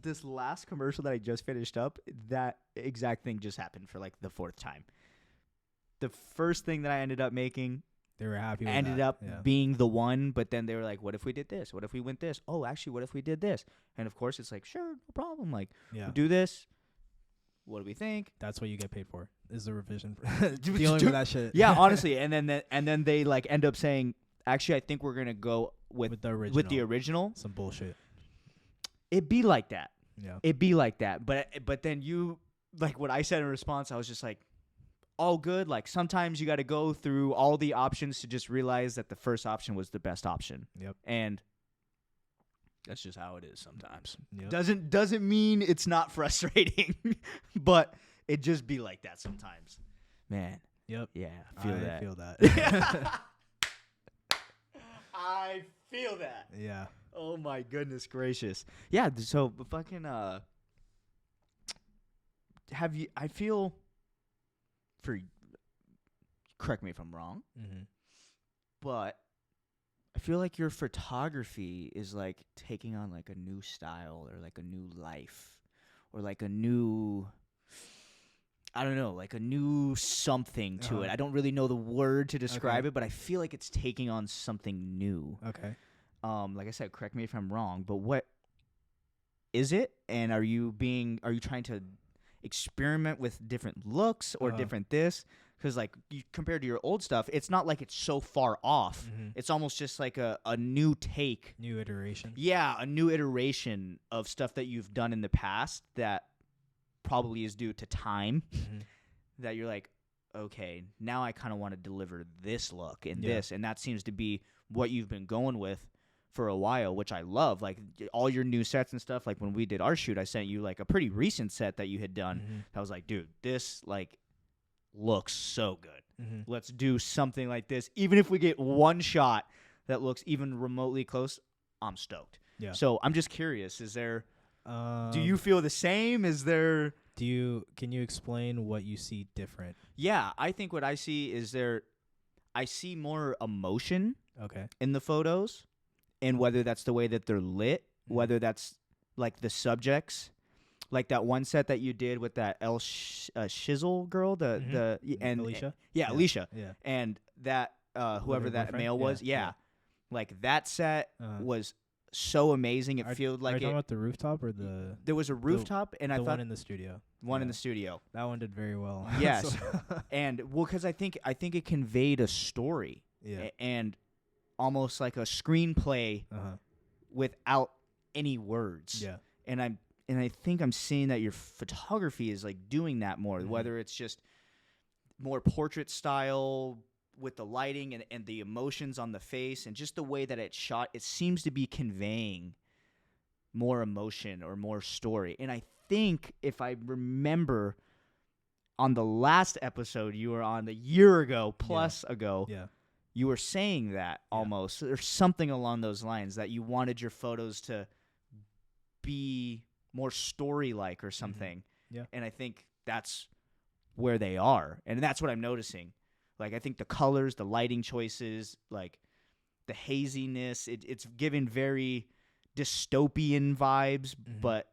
Speaker 1: this last commercial that I just finished up, that exact thing just happened for like the 4th time. The first thing that I ended up making,
Speaker 2: they were happy with
Speaker 1: ended up being the one, but then they were like, what if we did this? What if we went this? Oh, actually, what if we did this? And of course, it's like, sure, no problem. Like, we'll do this. What do we think?
Speaker 2: That's what you get paid for, is the revision. Dealing with that shit.
Speaker 1: Yeah, honestly. And then they like end up saying, actually, I think we're gonna go with the original.
Speaker 2: Some bullshit.
Speaker 1: It'd be like that. Yeah. It'd be like that. But then you, like what I said in response, I was just like, all good. Like sometimes you got to go through all the options to just realize that the first option was the best option. Yep. And that's just how it is sometimes. Yep. Doesn't mean it's not frustrating, but it just be like that sometimes. Man. Yep. Yeah. I feel that. I feel that. Yeah. Oh my goodness gracious. Yeah. So fucking have you? I feel. Correct me if I'm wrong, but I feel like your photography is like taking on like a new style or like a new life or like a new, I don't know, like a new something to it. I don't really know the word to describe it, but I feel like it's taking on something new.
Speaker 2: Okay.
Speaker 1: Like I said, correct me if I'm wrong, but what is it? And are you trying to experiment with different looks or different this? Because like compared to your old stuff, it's not like it's so far off. It's almost just like a new take.
Speaker 2: New iteration.
Speaker 1: Yeah, a new iteration of stuff that you've done in the past that probably is due to time. That you're like, okay, now I kind of want to deliver this look and this. And that seems to be what you've been going with for a while, which I love. Like all your new sets and stuff. Like when we did our shoot, I sent you like a pretty recent set that you had done. I was like, dude, this like looks so good. Let's do something like this. Even if we get one shot that looks even remotely close, I'm stoked.
Speaker 2: Yeah.
Speaker 1: So I'm just curious, is there do you feel the same? Is there
Speaker 2: can you explain what you see different?
Speaker 1: Yeah, I think what I see is I see more emotion in the photos, and whether that's the way that they're lit, whether that's like the subjects. Like that one set that you did with that Shizzle girl, and
Speaker 2: Alicia?
Speaker 1: Alicia.
Speaker 2: Yeah.
Speaker 1: And that whoever that
Speaker 2: boyfriend?
Speaker 1: male was, like that set was so amazing. It felt like
Speaker 2: are you talking about the rooftop or the
Speaker 1: there was a rooftop, and I thought
Speaker 2: one in the studio.
Speaker 1: One in the studio.
Speaker 2: That one did very well.
Speaker 1: Yes, and well, because I think it conveyed a story, and almost like a screenplay without any words.
Speaker 2: Yeah,
Speaker 1: and I think I'm seeing that your photography is like doing that more, whether it's just more portrait style with the lighting and the emotions on the face and just the way that it's shot. It seems to be conveying more emotion or more story. And I think if I remember on the last episode you were on, the year ago plus ago, you were saying that almost or something along those lines, that you wanted your photos to be more story-like or something. And I think that's where they are. And that's what I'm noticing. Like, I think the colors, the lighting choices, like the haziness, it's giving very dystopian vibes, but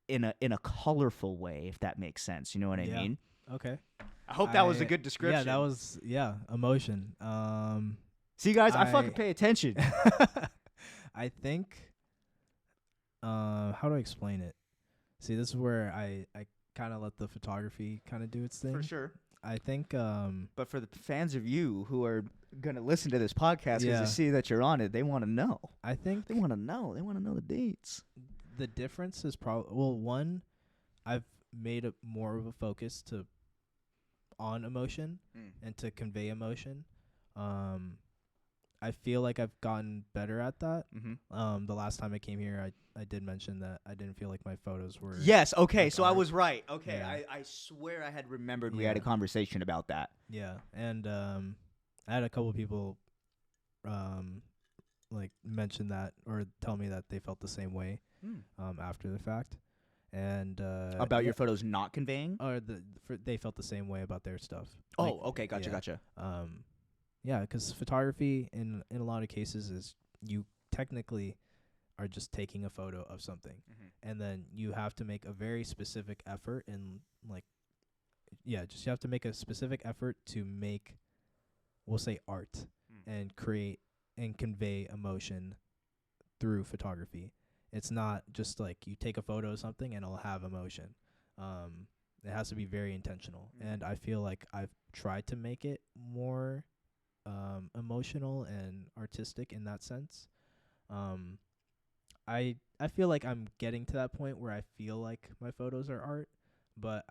Speaker 1: in a colorful way, if that makes sense. You know what I mean?
Speaker 2: Okay.
Speaker 1: I hope that was a good description.
Speaker 2: Yeah, that was emotion.
Speaker 1: See, guys, I fucking pay attention.
Speaker 2: I think how do I explain it? See, this is where I kind of let the photography kind of do its thing.
Speaker 1: For sure.
Speaker 2: I think
Speaker 1: but for the fans of you who are going to listen to this podcast because they see that you're on it, they want to know.
Speaker 2: I think
Speaker 1: they want to know. They want to know the dates.
Speaker 2: The difference is probably, one, I've made a more of a focus on emotion and to convey emotion. I feel like I've gotten better at that. The last time I came here, I did mention that I didn't feel like my photos were.
Speaker 1: Yes. Okay.
Speaker 2: like
Speaker 1: so
Speaker 2: art.
Speaker 1: I was right. Okay.
Speaker 2: Yeah.
Speaker 1: I swear I had remembered we had a conversation about that.
Speaker 2: Yeah. And I had a couple people like mention that or tell me that they felt the same way after the fact. And
Speaker 1: about your photos not conveying?
Speaker 2: Or they felt the same way about their stuff.
Speaker 1: Oh,
Speaker 2: like,
Speaker 1: okay. Gotcha.
Speaker 2: Yeah, because photography in a lot of cases is you technically are just taking a photo of something, and then you have to make a very specific effort and you have to make a specific effort to make, we'll say, art and create and convey emotion through photography. It's not just like you take a photo of something and it'll have emotion. It has to be very intentional, and I feel like I've tried to make it more emotional and artistic in that sense. I feel like I'm getting to that point where I feel like my photos are art, but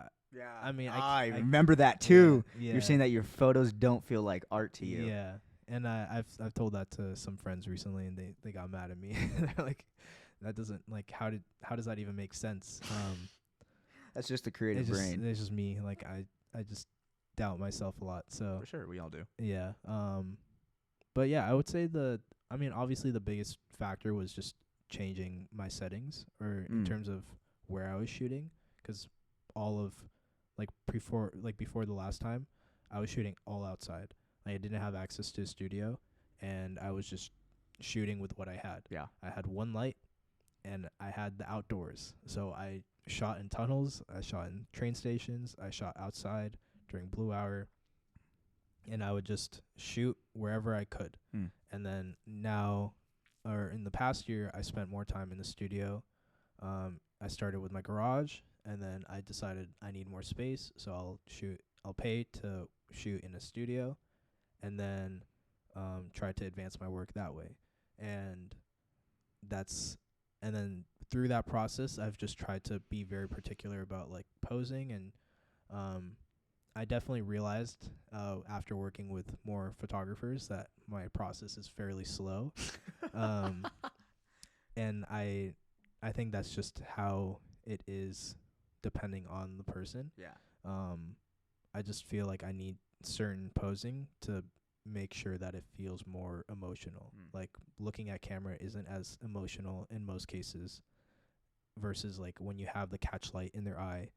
Speaker 2: I mean
Speaker 1: I remember that too.
Speaker 2: Yeah.
Speaker 1: You're saying that your photos don't feel like art to you.
Speaker 2: Yeah, and I've told that to some friends recently, and they got mad at me. They're like, that doesn't, like, how does that even make sense?
Speaker 1: That's just the creative brain.
Speaker 2: It's just me. Like I just doubt myself a lot. So
Speaker 1: for sure, we all do.
Speaker 2: Yeah. But yeah, I would say obviously the biggest factor was just changing my settings or in terms of where I was shooting, because all of before the last time I was shooting all outside. Like, I didn't have access to a studio, and I was just shooting with what I had.
Speaker 1: Yeah.
Speaker 2: I had one light and I had the outdoors. So I shot in tunnels, I shot in train stations, I shot outside during blue hour, and I would just shoot wherever I could.
Speaker 1: Mm.
Speaker 2: And then now, or in the past year, I spent more time in the studio. I started with my garage, and then I decided I need more space, so I'll pay to shoot in a studio, and then try to advance my work that way. And and then through that process, I've just tried to be very particular about like posing, and I definitely realized after working with more photographers that my process is fairly slow. And I think that's just how it is depending on the person.
Speaker 1: Yeah.
Speaker 2: I just feel like I need certain posing to make sure that it feels more emotional. Like looking at camera isn't as emotional in most cases versus like when you have the catch light in their eye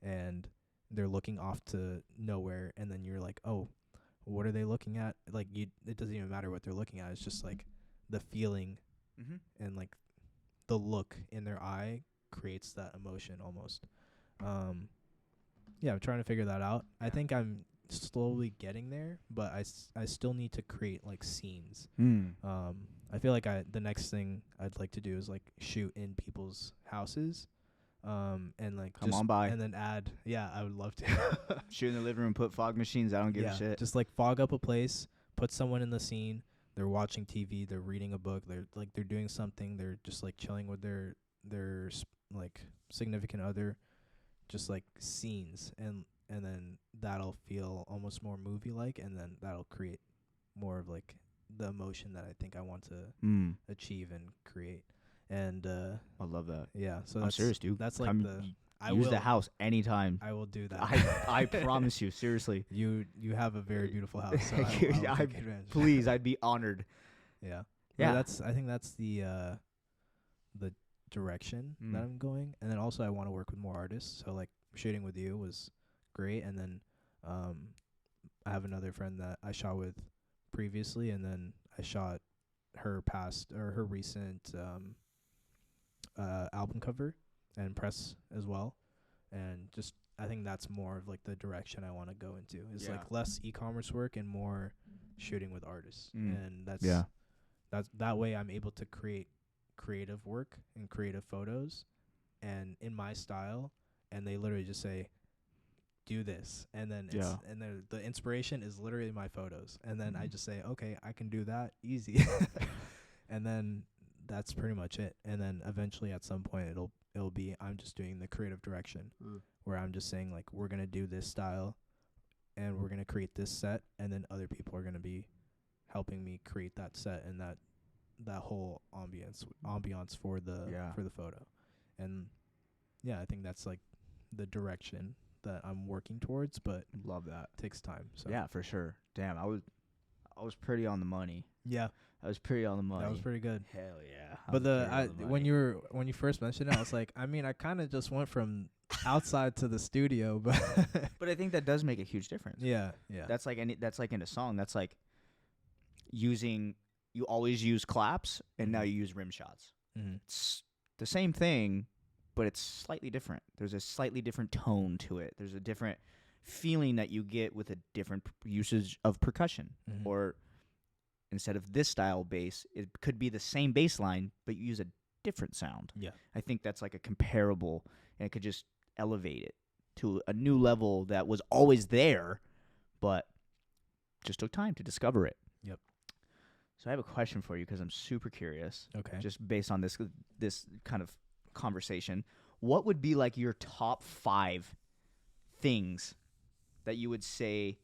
Speaker 2: and they're looking off to nowhere, and then you're like, oh, what are they looking at? Like it doesn't even matter what they're looking at. It's just like the feeling and like the look in their eye creates that emotion almost. Yeah, I'm trying to figure that out. I think I'm slowly getting there, but I still need to create like scenes. I feel like the next thing I'd like to do is like shoot in people's houses, and like
Speaker 1: come on by,
Speaker 2: and then add. Yeah, I would love to
Speaker 1: shoot in the living room, put fog machines. I don't give a shit.
Speaker 2: Just like fog up a place, put someone in the scene. They're watching TV. They're reading a book. They're doing something. They're just like chilling with their like significant other, just like scenes, and then that'll feel almost more movie like, and then that'll create more of like the emotion that I think I want to achieve and create. And
Speaker 1: I love that.
Speaker 2: Yeah, so
Speaker 1: I'm serious, dude.
Speaker 2: That's like
Speaker 1: use the house anytime.
Speaker 2: I will do that.
Speaker 1: I promise you, seriously.
Speaker 2: You have a very beautiful house. So
Speaker 1: please, I'd be honored.
Speaker 2: Yeah.
Speaker 1: Yeah.
Speaker 2: I think that's the direction that I'm going. And then also I want to work with more artists. So like shooting with you was great, and then I have another friend that I shot with previously, and then I shot her recent album cover and press as well. And just I think that's more of like the direction I want to go into. Is like less e-commerce work and more shooting with artists. And that's that way I'm able to create creative work and creative photos and in my style, and they literally just say do this, and then the inspiration is literally my photos, and then I just say okay, I can do that easy. And then that's pretty much it. And then eventually at some point it'll be I'm just doing the creative direction where I'm just saying like we're gonna do this style and we're gonna create this set, and then other people are gonna be helping me create that set and that whole ambiance for the photo. And yeah, I think that's like the direction that I'm working towards, but
Speaker 1: love that.
Speaker 2: Takes time. So
Speaker 1: yeah, for sure. Damn, I was pretty on the money.
Speaker 2: Yeah.
Speaker 1: I was pretty on the money.
Speaker 2: That was pretty good.
Speaker 1: Hell yeah.
Speaker 2: But when you first mentioned it, I was like, I mean, I kind of just went from outside to the studio, but
Speaker 1: but I think that does make a huge difference.
Speaker 2: Yeah.
Speaker 1: That's like in a song. That's like you always use claps and now you use rim shots. It's the same thing, but it's slightly different. There's a slightly different tone to it. There's a different feeling that you get with a different usage of percussion. Or instead of this style bass, it could be the same bass line, but you use a different sound.
Speaker 2: Yeah.
Speaker 1: I think that's like a comparable, and it could just elevate it to a new level that was always there, but just took time to discover it.
Speaker 2: Yep.
Speaker 1: So I have a question for you because I'm super curious.
Speaker 2: Okay.
Speaker 1: Just based on this kind of conversation, what would be like your top 5 things that you would say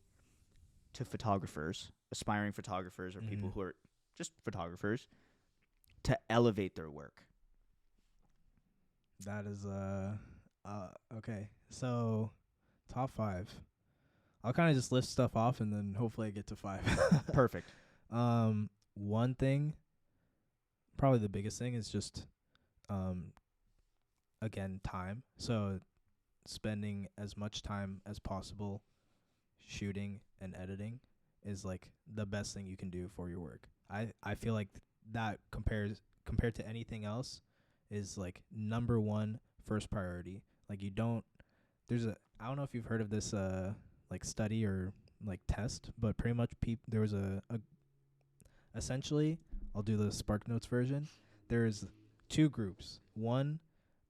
Speaker 1: to photographers, aspiring photographers, or people who are just photographers, to elevate their work?
Speaker 2: That is okay. So top 5. I'll kind of just list stuff off and then hopefully I get to 5.
Speaker 1: Perfect.
Speaker 2: One thing, probably the biggest thing, is just again, time. So spending as much time as possible shooting and editing is like the best thing you can do for your work. I feel like that compared to anything else is like number one, first priority. Like you don't. I don't know if you've heard of this like study or like test, but pretty much there was a essentially, I'll do the Spark Notes version. There's two groups. One,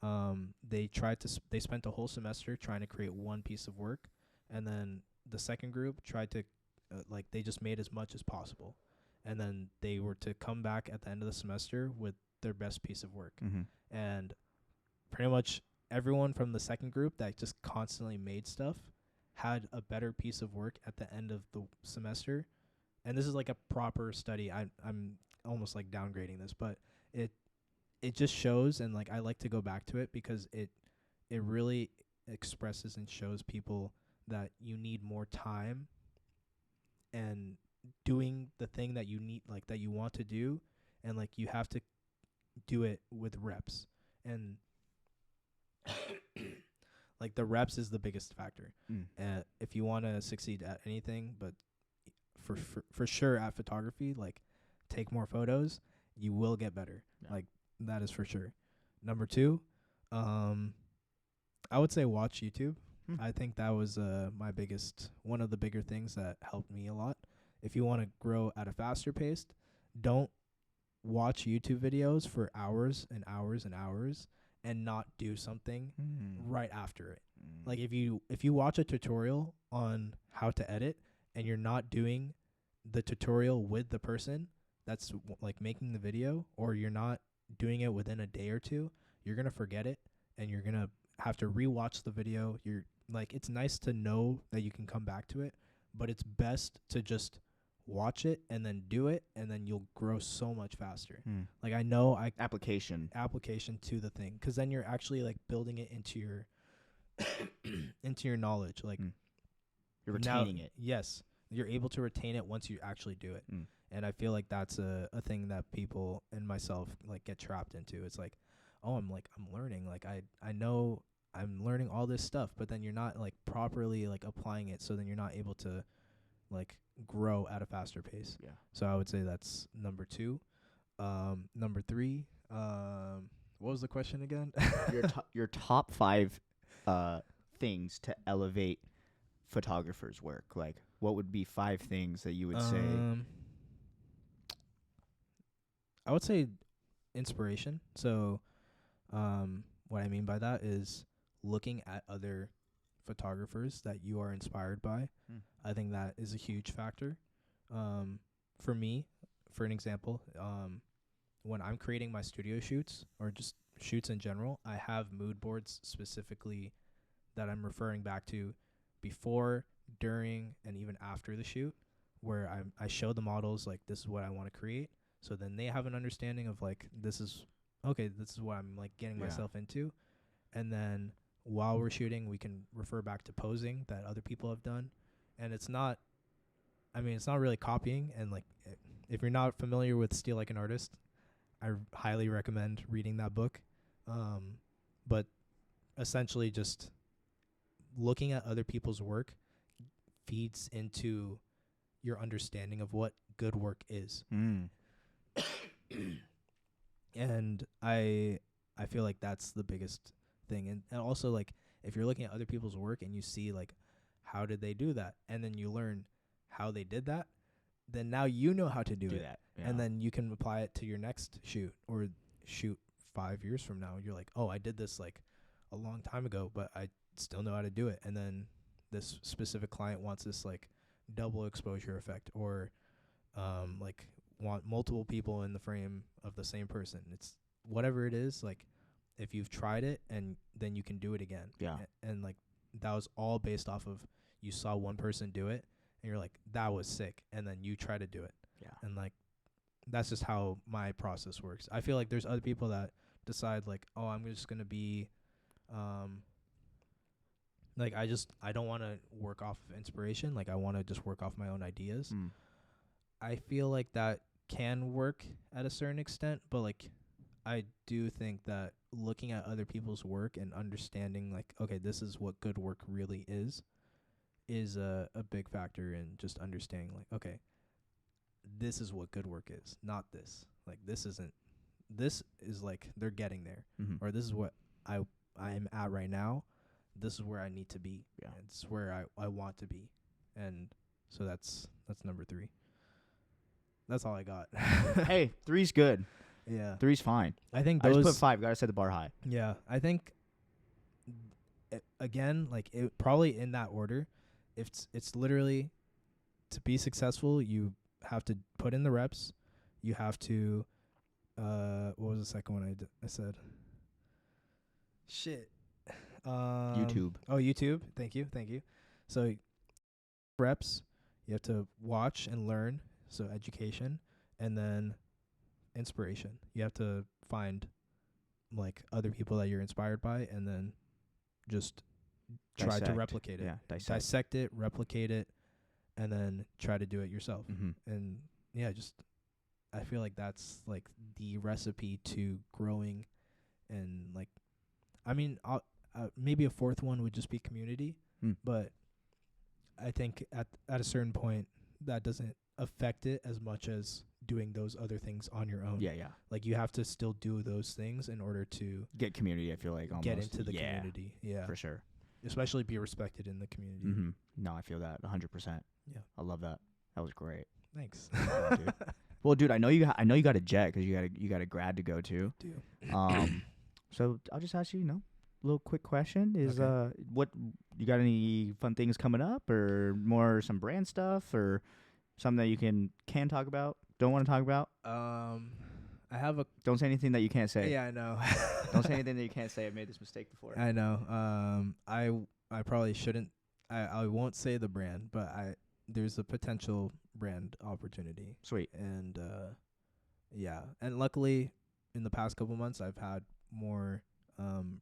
Speaker 2: they spent a whole semester trying to create one piece of work, and then the second group tried to, like, they just made as much as possible, and then they were to come back at the end of the semester with their best piece of work, and pretty much everyone from the second group that just constantly made stuff had a better piece of work at the end of the semester. And this is like a proper study. I'm almost like downgrading this, but it just shows, and like I like to go back to it because it really expresses and shows people that you need more time and doing the thing that you need, like that you want to do, and like you have to do it with reps. And like the reps is the biggest factor. If you want to succeed at anything, but for sure at photography, like take more photos, you will get better. Yeah. Like that is for sure. Number 2, I would say watch YouTube. I think that was one of the bigger things that helped me a lot. If you want to grow at a faster pace, don't watch YouTube videos for hours and hours and hours and not do something right after it. Like if you watch a tutorial on how to edit and you're not doing the tutorial with the person that's like making the video, or you're not doing it within a day or two, you're going to forget it and you're going to have to rewatch the video. You're like, it's nice to know that you can come back to it, but it's best to just watch it and then do it, and then you'll grow so much faster. Like I know application to the thing, because then you're actually like building it into your into your knowledge. Like
Speaker 1: you're retaining it.
Speaker 2: Yes, you're able to retain it once you actually do it. And I feel like that's a thing that people and myself like get trapped into. It's like, oh, I'm learning. Like I know I'm learning all this stuff, but then you're not like properly like applying it. So then you're not able to like grow at a faster pace. Yeah. So I would say that's number 2. Number 3, what was the question again?
Speaker 1: your top 5 things to elevate photographers' work. Like, what would be 5 things that you would say?
Speaker 2: I would say inspiration. So, what I mean by that is looking at other photographers that you are inspired by. I think that is a huge factor. For me, for an example, when I'm creating my studio shoots or just shoots in general, I have mood boards specifically that I'm referring back to before, during, and even after the shoot, where I show the models like, this is what I want to create. So then they have an understanding of like, this is what I'm like getting myself into. And then while we're shooting, we can refer back to posing that other people have done. And it's not really copying. And like, if you're not familiar with Steal Like an Artist, I highly recommend reading that book. But essentially just looking at other people's work feeds into your understanding of what good work is. And I feel like that's the biggest thing. And also, like, if you're looking at other people's work and you see like, how did they do that, and then you learn how they did that, then now you know how to do it. That, yeah. And then you can apply it to your next shoot, or shoot 5 years from now. You're like, oh, I did this like a long time ago, but I still know how to do it. And then this specific client wants this like double exposure effect, or like want multiple people in the frame of the same person. It's whatever it is, like if you've tried it and then you can do it again. Yeah. And like that was all based off of you saw one person do it and you're like, that was sick, and then you try to do it. Yeah. And like that's just how my process works. I feel like there's other people that decide like, oh, I'm just gonna be like I don't want to work off of inspiration. Like I want to just work off my own ideas. I feel like that can work at a certain extent, but like I do think that looking at other people's work and understanding like, okay, this is what good work really is a big factor in just understanding like, okay, this is what good work is, not this. Like this is like they're getting there, or this is what I'm at right now. This is where I need to be.
Speaker 1: Yeah.
Speaker 2: It's where I want to be. And so that's number 3. That's all I got.
Speaker 1: Hey, 3's good.
Speaker 2: Yeah.
Speaker 1: 3's fine.
Speaker 2: I think
Speaker 1: I
Speaker 2: those
Speaker 1: just put 5. Gotta set the bar high.
Speaker 2: Yeah, I think again, like it probably in that order. If it's literally to be successful, you have to put in the reps. You have to what was the second one I said? Shit.
Speaker 1: YouTube.
Speaker 2: Oh, YouTube. Thank you. So reps, you have to watch and learn, so education, and then inspiration. You have to find like other people that you're inspired by, and then just try to replicate it.
Speaker 1: Yeah,
Speaker 2: dissect it, replicate it, and then try to do it yourself.
Speaker 1: Mm-hmm.
Speaker 2: And yeah, just I feel like that's like the recipe to growing. And like, I mean, maybe a fourth one would just be community, but I think at a certain point that doesn't affect it as much as doing those other things on your own.
Speaker 1: Yeah.
Speaker 2: Like you have to still do those things in order to
Speaker 1: Get community, I feel like, almost.
Speaker 2: get into the community. Yeah.
Speaker 1: For sure.
Speaker 2: Especially be respected in the community.
Speaker 1: Mm-hmm. No, I feel that 100%.
Speaker 2: Yeah.
Speaker 1: I love that. That was great.
Speaker 2: Thanks.
Speaker 1: Yeah, dude. Well, dude, I know you got a jet because you got a grad to go to.
Speaker 2: Do.
Speaker 1: So I'll just ask you, a little quick question is
Speaker 2: Okay.
Speaker 1: what you got any fun things coming up, or more some brand stuff, or something that you can talk about, don't want to talk about?
Speaker 2: I have a
Speaker 1: Don't say anything that you can't say.
Speaker 2: Yeah, I know.
Speaker 1: Don't say anything that you can't say. I've made this mistake before.
Speaker 2: I know. I probably shouldn't. I won't say the brand, but there's a potential brand opportunity.
Speaker 1: Sweet.
Speaker 2: And yeah, and luckily in the past couple months I've had more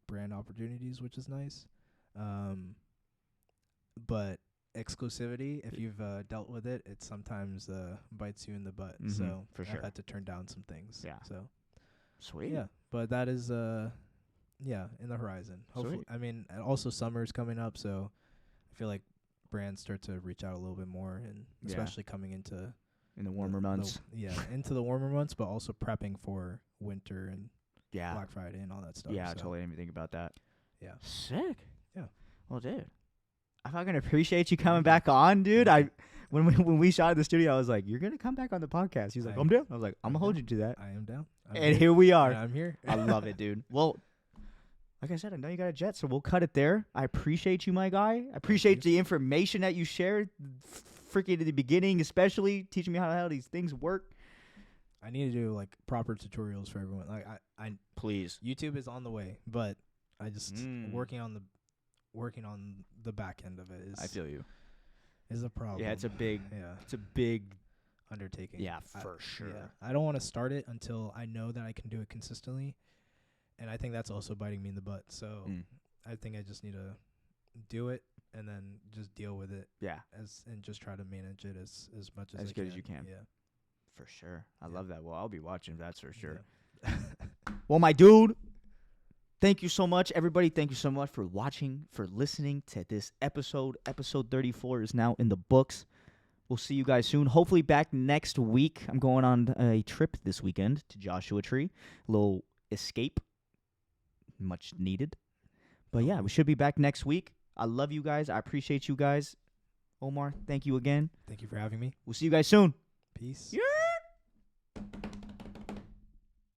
Speaker 2: brand opportunities, which is nice. But exclusivity, if you've dealt with it, it sometimes bites you in the butt. So
Speaker 1: for sure.
Speaker 2: I've had to turn down some things.
Speaker 1: Yeah.
Speaker 2: So
Speaker 1: Sweet.
Speaker 2: yeah, but that is in the horizon. Hopefully,
Speaker 1: Sweet.
Speaker 2: I mean, and also summer's coming up, so I feel like brands start to reach out a little bit more, and especially coming into
Speaker 1: in the warmer months.
Speaker 2: Into the warmer months, but also prepping for winter and
Speaker 1: Yeah.
Speaker 2: Black Friday and all that stuff.
Speaker 1: Yeah, I
Speaker 2: so,
Speaker 1: totally didn't even think about that.
Speaker 2: Yeah.
Speaker 1: Sick.
Speaker 2: Yeah.
Speaker 1: Well, dude, I fucking appreciate you coming back on, dude. When we shot in the studio, I was like, "You're gonna come back on the podcast." He's like, "I'm down." I was like, "I'm gonna hold you to that."
Speaker 2: I am down.
Speaker 1: And here we are.
Speaker 2: I'm here.
Speaker 1: I love it, dude. Well, like I said, I know you got a jet, so we'll cut it there. I appreciate you, my guy. I appreciate the information that you shared, freaking at the beginning, especially teaching me how these things work.
Speaker 2: I need to do like proper tutorials for everyone. Like I
Speaker 1: Please.
Speaker 2: YouTube is on the way, but I just working on the back end of it is
Speaker 1: I feel you.
Speaker 2: Is a problem.
Speaker 1: Yeah, it's a big
Speaker 2: undertaking.
Speaker 1: Yeah, for sure.
Speaker 2: Yeah. I don't want to start it until I know that I can do it consistently, and I think that's also biting me in the butt. So I think I just need to do it and then just deal with it.
Speaker 1: Yeah.
Speaker 2: And just try to manage it as much as
Speaker 1: good as you can.
Speaker 2: Yeah.
Speaker 1: For sure. I love that. Well, I'll be watching, that's for sure.
Speaker 2: Yeah.
Speaker 1: Well, my dude, thank you so much, everybody. Thank you so much for watching, for listening to this episode. Episode 34 is now in the books. We'll see you guys soon. Hopefully back next week. I'm going on a trip this weekend to Joshua Tree. A little escape. Much needed. But yeah, we should be back next week. I love you guys. I appreciate you guys. Omar, thank you again.
Speaker 2: Thank you for having me.
Speaker 1: We'll see you guys soon.
Speaker 2: Peace.
Speaker 1: Yeah.